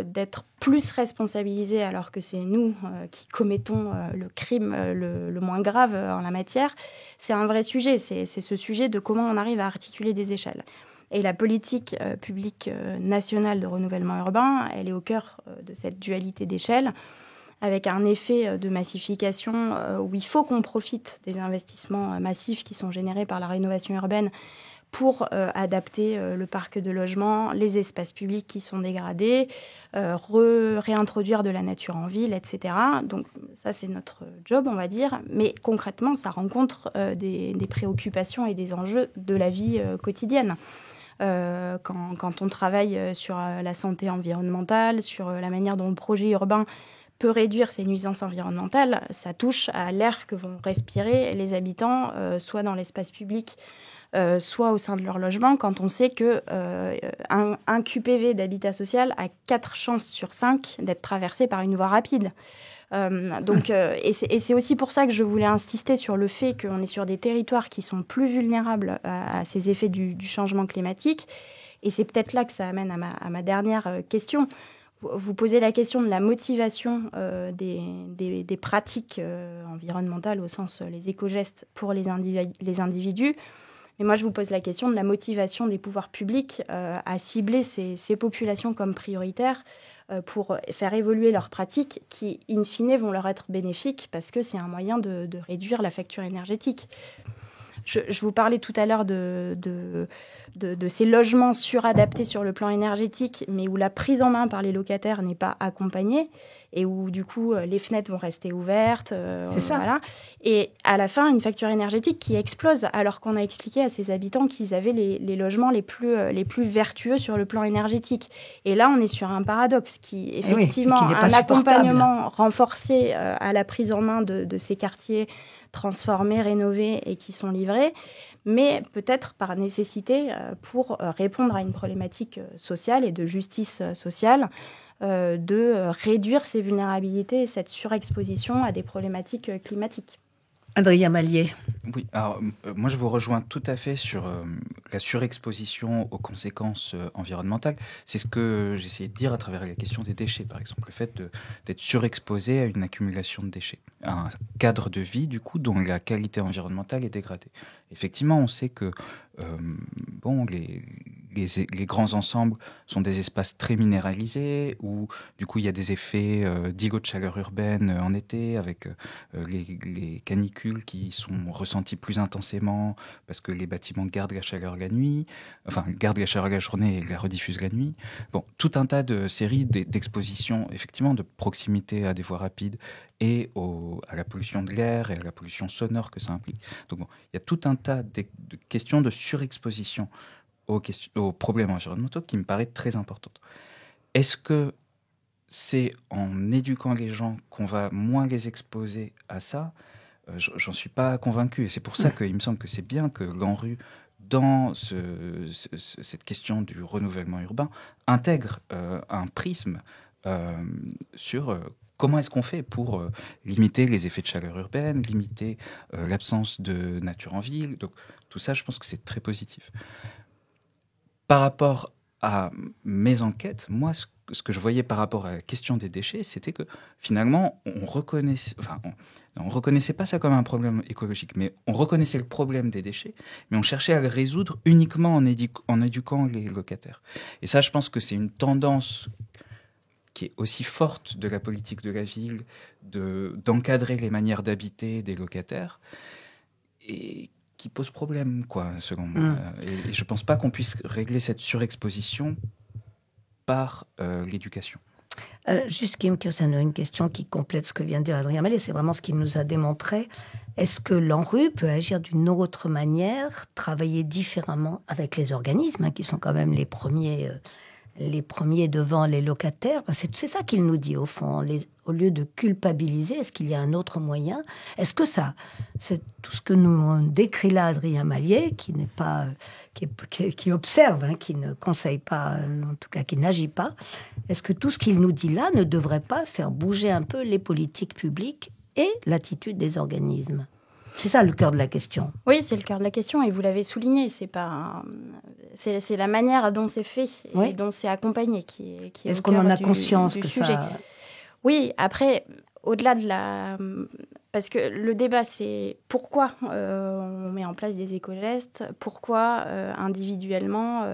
F: d'être plus responsabilisés alors que c'est nous qui commettons le crime le moins grave en la matière, c'est un vrai sujet. C'est ce sujet de comment on arrive à articuler des échelles. Et la politique publique nationale de renouvellement urbain, elle est au cœur de cette dualité d'échelle, avec un effet de massification où il faut qu'on profite des investissements massifs qui sont générés par la rénovation urbaine pour adapter le parc de logements, les espaces publics qui sont dégradés, réintroduire de la nature en ville, etc. Donc ça, c'est notre job, on va dire. Mais concrètement, ça rencontre des préoccupations et des enjeux de la vie quotidienne. Quand on travaille sur la santé environnementale, sur la manière dont le projet urbain peut réduire ces nuisances environnementales, ça touche à l'air que vont respirer les habitants, soit dans l'espace public, soit au sein de leur logement, quand on sait qu'un QPV d'habitat social a 4 chances sur 5 d'être traversé par une voie rapide. Et c'est aussi pour ça que je voulais insister sur le fait qu'on est sur des territoires qui sont plus vulnérables à ces effets du changement climatique. Et c'est peut-être là que ça amène à ma dernière question. Vous posez la question de la motivation des pratiques environnementales, au sens les éco-gestes pour les individus. Mais moi, je vous pose la question de la motivation des pouvoirs publics à cibler ces populations comme prioritaires pour faire évoluer leurs pratiques qui, in fine, vont leur être bénéfiques parce que c'est un moyen de réduire la facture énergétique. Je vous parlais tout à l'heure de ces logements suradaptés sur le plan énergétique, mais où la prise en main par les locataires n'est pas accompagnée et où, du coup, les fenêtres vont rester ouvertes.
D: C'est ça.
F: Voilà. Et à la fin, une facture énergétique qui explose, alors qu'on a expliqué à ces habitants qu'ils avaient les logements les plus vertueux sur le plan énergétique. Et là, on est sur un paradoxe qui, effectivement,
D: qui n'est pas
F: un accompagnement renforcé à la prise en main de ces quartiers, transformés, rénovés et qui sont livrés, mais peut-être par nécessité pour répondre à une problématique sociale et de justice sociale, de réduire ces vulnérabilités et cette surexposition à des problématiques climatiques.
D: Adrien Mallier.
E: Oui, alors moi je vous rejoins tout à fait sur la surexposition aux conséquences environnementales. C'est ce que j'essayais de dire à travers la question des déchets, par exemple. Le fait d'être surexposé à une accumulation de déchets. Un cadre de vie, du coup, dont la qualité environnementale est dégradée. Effectivement, on sait que les grands ensembles sont des espaces très minéralisés où, du coup, il y a des effets d'îlots de chaleur urbaine en été avec les canicules qui sont ressenties plus intensément parce que les bâtiments gardent la chaleur la nuit, gardent la chaleur la journée et la rediffusent la nuit. Bon, tout un tas de séries d'expositions, effectivement, de proximité à des voies rapides et à la pollution de l'air et à la pollution sonore que ça implique. Donc bon, il y a tout un tas de questions de surexposition aux problèmes environnementaux qui me paraît très importante. Est-ce que c'est en éduquant les gens qu'on va moins les exposer à ça ? J'en suis pas convaincu. Et c'est pour ça qu'il me semble que c'est bien que l'ANRU, dans cette question du renouvellement urbain, intègre un prisme sur comment est-ce qu'on fait pour limiter les effets de chaleur urbaine, limiter l'absence de nature en ville. Donc tout ça, je pense que c'est très positif. Par rapport à mes enquêtes, moi, ce que je voyais par rapport à la question des déchets, c'était que finalement, on reconnaissait pas ça comme un problème écologique, mais on reconnaissait le problème des déchets, mais on cherchait à le résoudre uniquement en éduquant les locataires. Et ça, je pense que c'est une tendance qui est aussi forte de la politique de la ville, d'encadrer les manières d'habiter des locataires, et qui pose problème, selon moi. Et je ne pense pas qu'on puisse régler cette surexposition par l'éducation.
D: Juste, Kim Kirsano, une question qui complète ce que vient de dire Adrien Mallier, c'est vraiment ce qu'il nous a démontré. Est-ce que l'ANRU peut agir d'une autre manière, travailler différemment avec les organismes, qui sont quand même les premiers devant les locataires? C'est ça qu'il nous dit, au fond. Au lieu de culpabiliser, est-ce qu'il y a un autre moyen? Est-ce que ça, c'est tout ce que nous décrit là Adrien Mallier, qui n'est pas, qui observe, qui ne conseille pas, en tout cas qui n'agit pas, est-ce que tout ce qu'il nous dit là ne devrait pas faire bouger un peu les politiques publiques et l'attitude des organismes? C'est ça le cœur de la question.
F: Oui, c'est le cœur de la question et vous l'avez souligné. C'est la manière dont c'est fait et dont c'est accompagné qui est
D: Est-ce qu'on en a conscience que
F: sujet.
D: Ça...
F: Oui, après, au-delà de parce que le débat, c'est pourquoi on met en place des éco-gestes, pourquoi individuellement...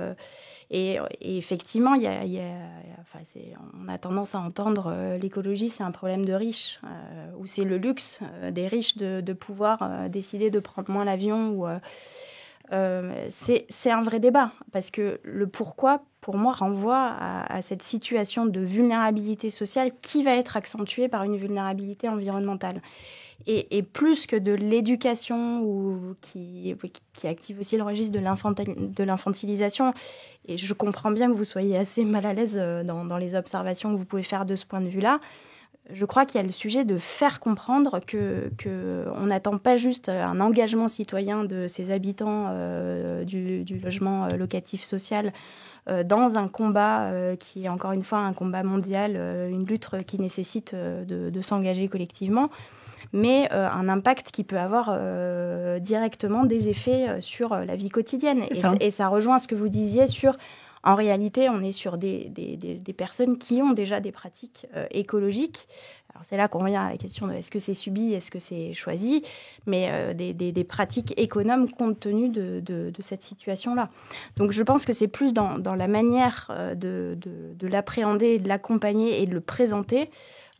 F: Et effectivement, on a tendance à entendre l'écologie, c'est un problème de riches, ou c'est le luxe des riches de pouvoir décider de prendre moins l'avion. C'est un vrai débat, parce que le pourquoi, pour moi, renvoie à cette situation de vulnérabilité sociale qui va être accentuée par une vulnérabilité environnementale. Et plus que de l'éducation qui active aussi le registre de l'infantilisation. Et je comprends bien que vous soyez assez mal à l'aise dans les observations que vous pouvez faire de ce point de vue-là. Je crois qu'il y a le sujet de faire comprendre qu'on n'attend pas juste un engagement citoyen de ces habitants du logement locatif social dans un combat qui est encore une fois un combat mondial, une lutte qui nécessite de s'engager collectivement, mais un impact qui peut avoir directement des effets sur la vie quotidienne. Et ça rejoint ce que vous disiez sur... En réalité, on est sur des personnes qui ont déjà des pratiques écologiques. Alors c'est là qu'on revient à la question de est-ce que c'est subi, est-ce que c'est choisi, mais des pratiques économes compte tenu de cette situation-là. Donc je pense que c'est plus dans la manière de l'appréhender, de l'accompagner et de le présenter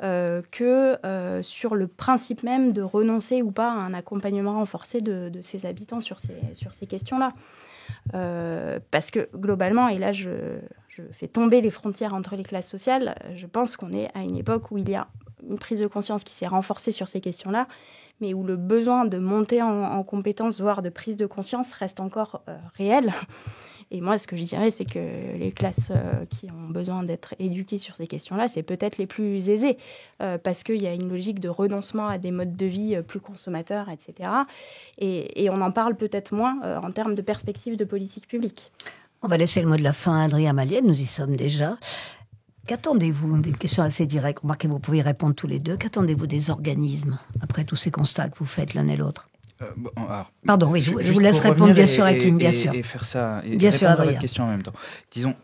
F: que sur le principe même de renoncer ou pas à un accompagnement renforcé de ses habitants sur ces questions-là. Parce que globalement, et là je fais tomber les frontières entre les classes sociales, je pense qu'on est à une époque où il y a une prise de conscience qui s'est renforcée sur ces questions-là, mais où le besoin de monter en compétences, voire de prise de conscience, reste encore réel. Et moi, ce que je dirais, c'est que les classes qui ont besoin d'être éduquées sur ces questions-là, c'est peut-être les plus aisées, parce qu'il y a une logique de renoncement à des modes de vie plus consommateurs, etc. Et on en parle peut-être moins en termes de perspective de politique publique.
D: On va laisser le mot de la fin à Adrien Maliet, nous y sommes déjà. Qu'attendez-vous? Une question assez directe. Remarquez, vous pouvez répondre tous les deux. Qu'attendez-vous des organismes, après tous ces constats que vous faites l'un et l'autre? Pardon, oui, je vous laisse répondre, bien sûr, Hakim, bien sûr.
E: Et faire ça, et
D: bien sûr,
E: répondre à votre question en même temps. Disons,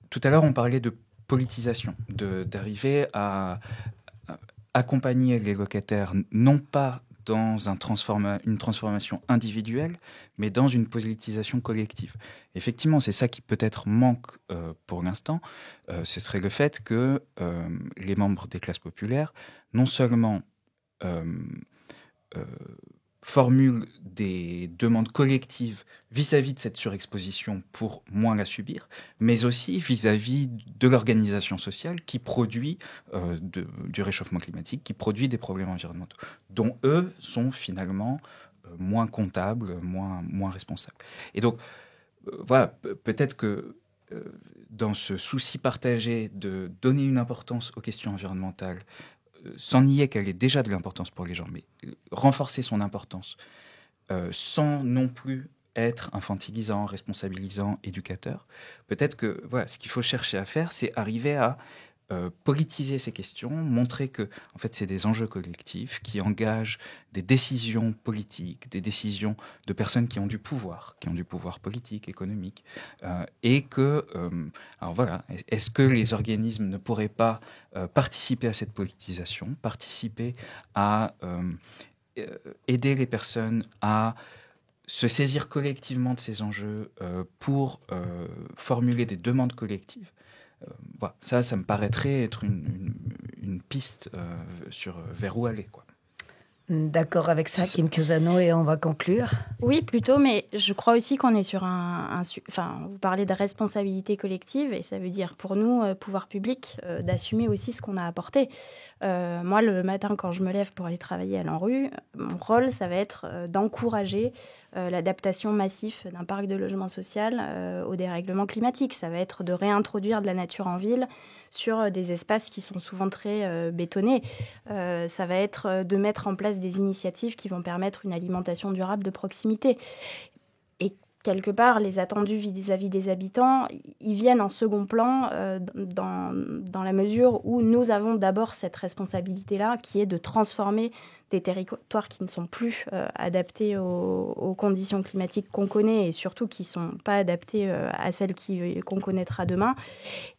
E: tout à l'heure, on parlait de politisation, d'arriver à accompagner les locataires, non pas dans une transformation individuelle, mais dans une politisation collective. Effectivement, c'est ça qui peut-être manque pour l'instant. Ce serait le fait que les membres des classes populaires, non seulement formulent des demandes collectives vis-à-vis de cette surexposition pour moins la subir, mais aussi vis-à-vis de l'organisation sociale qui produit du réchauffement climatique, qui produit des problèmes environnementaux, dont eux sont finalement moins comptables, moins responsables. Et donc, voilà, peut-être que dans ce souci partagé de donner une importance aux questions environnementales, sans nier qu'elle ait déjà de l'importance pour les gens, mais renforcer son importance sans non plus être infantilisant, responsabilisant, éducateur. Peut-être que voilà, ce qu'il faut chercher à faire, c'est arriver à politiser ces questions, montrer que en fait, c'est des enjeux collectifs qui engagent des décisions politiques, des décisions de personnes qui ont du pouvoir politique, économique, et que, alors voilà, est-ce que les organismes ne pourraient pas participer à cette politisation, participer à aider les personnes à se saisir collectivement de ces enjeux pour formuler des demandes collectives? Voilà, ça me paraîtrait être une piste vers où aller, quoi.
D: D'accord avec ça, Kim Chiusano, et on va conclure.
F: Oui, plutôt, mais je crois aussi qu'on est sur vous parlez de responsabilité collective, et ça veut dire pour nous, pouvoir public, d'assumer aussi ce qu'on a apporté. Moi, le matin, quand je me lève pour aller travailler à l'ANRU, mon rôle, ça va être d'encourager l'adaptation massive d'un parc de logement social au dérèglement climatique. Ça va être de réintroduire de la nature en ville sur des espaces qui sont souvent très bétonnés. Ça va être de mettre en place des initiatives qui vont permettre une alimentation durable de proximité. Et quelque part, les attendus vis-à-vis des habitants, ils viennent en second plan dans la mesure où nous avons d'abord cette responsabilité-là qui est de transformer des territoires qui ne sont plus adaptés aux conditions climatiques qu'on connaît et surtout qui ne sont pas adaptés à celles qu'on connaîtra demain.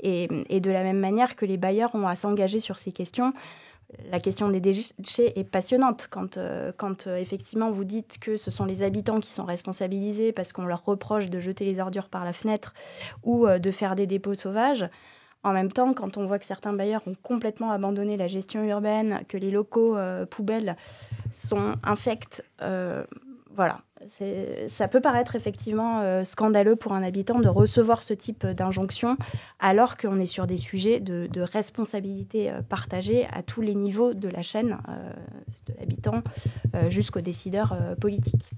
F: Et de la même manière que les bailleurs ont à s'engager sur ces questions, la question des déchets est passionnante. Quand effectivement vous dites que ce sont les habitants qui sont responsabilisés parce qu'on leur reproche de jeter les ordures par la fenêtre ou de faire des dépôts sauvages, en même temps, quand on voit que certains bailleurs ont complètement abandonné la gestion urbaine, que les locaux poubelles sont infects, voilà. Ça peut paraître effectivement scandaleux pour un habitant de recevoir ce type d'injonction, alors qu'on est sur des sujets de responsabilité partagée à tous les niveaux de la chaîne, de l'habitant jusqu'aux décideurs politiques.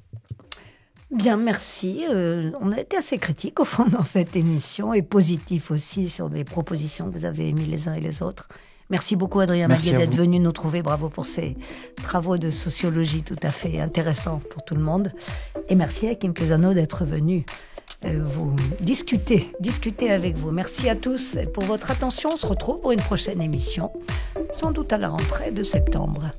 D: Bien, merci. On a été assez critiques au fond dans cette émission et positifs aussi sur les propositions que vous avez émises les uns et les autres. Merci beaucoup Adrien Maliet d'être venu nous trouver. Bravo pour ces travaux de sociologie tout à fait intéressants pour tout le monde. Et merci à Kim Chiusano d'être venu vous discuter avec vous. Merci à tous pour votre attention. On se retrouve pour une prochaine émission, sans doute à la rentrée de septembre.